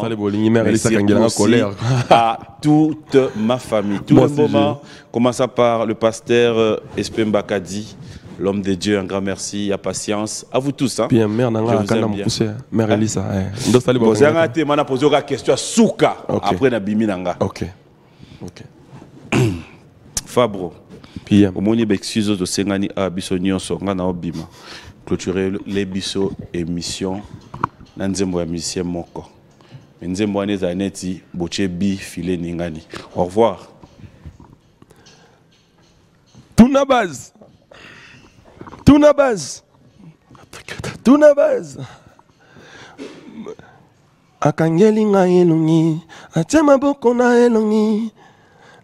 B: merci aussi à toute ma famille. Tout le moment, commençant par le pasteur Espem Bakadi, l'homme de Dieu, un grand merci, il y a patience. À vous tous. Hein?
A: Bien, mère Nanga, mère Elisa.
B: Vous avez raté, je posé une question à Souka, après Nabimi Nanga.
A: Ok.
B: Fabro, au moins, il excuse de Sengani à Bissonnion, Songana Obima. Clôturer les bisso émissions, Nanzembo musicien Moko. Nzembo Aneti, Boche Bi, Filé Ningani. Au revoir.
A: Tuna base. Tuna base. Tuna base. Akangeli nga elongi, atema boko na elongi.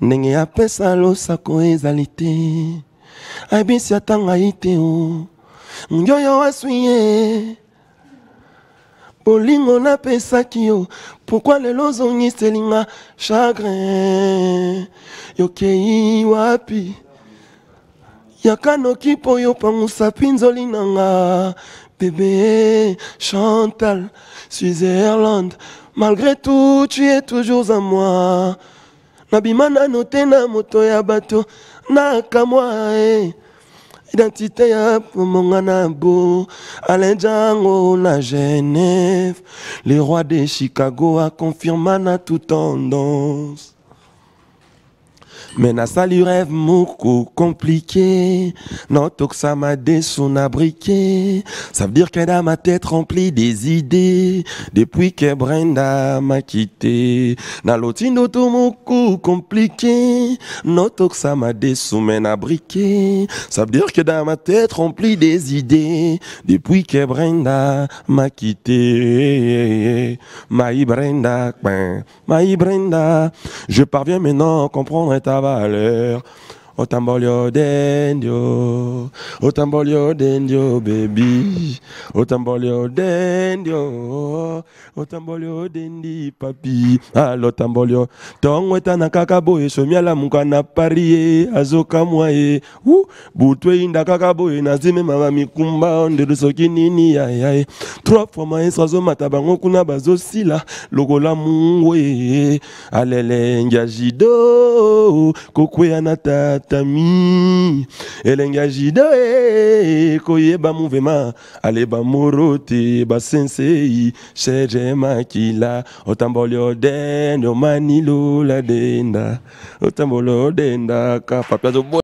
A: Ndenge apesa losako ezali te. Aibisi atanga ite o. Njoyo aswiye. Bolingo na pesaki yo. Pourquoi lelo zongiselinga chagrin. Yokei wapi. Yakano kipo yo pangusa pinzoli nanga. Bébé Chantal, Switzerland. Malgré tout, tu es toujours à moi. Nabimana noté na moto ya bato na kamwa identité ya mongana bo Alain Django na Genève. Les rois de Chicago a confirmé na toute tendance. Mais na sali rêve moko compliqué. Non toxa m'a son abriqué. Ça veut dire que dans ma tête remplie des idées. Depuis que Brenda m'a quitté. Na lotino to moko compliqué. Non toxa m'a son abriqué. Ça veut dire que dans ma tête remplie des idées. Depuis que Brenda m'a quitté. Maï Brenda, Maï Brenda. Je parviens maintenant à comprendre ta valeur. Otambolio dendio, Otambolio dendio baby, Otambolio dendio, Otambolio dendi papi, allo tambolio. Tongweta na kakabo e somiala mukana parie azoka mwae. Butwe inda kakabo e nazime mama mikumba onde soki nini yai. Trois fois maestro zo matabango kuna bazo sila logola mungwe. Alele ngiajido kokwe anata tami elenga jido koyeba mouvement aleba morote ba sensei sheje makila otambolio den yo manilo la denda otambolio denda ka papa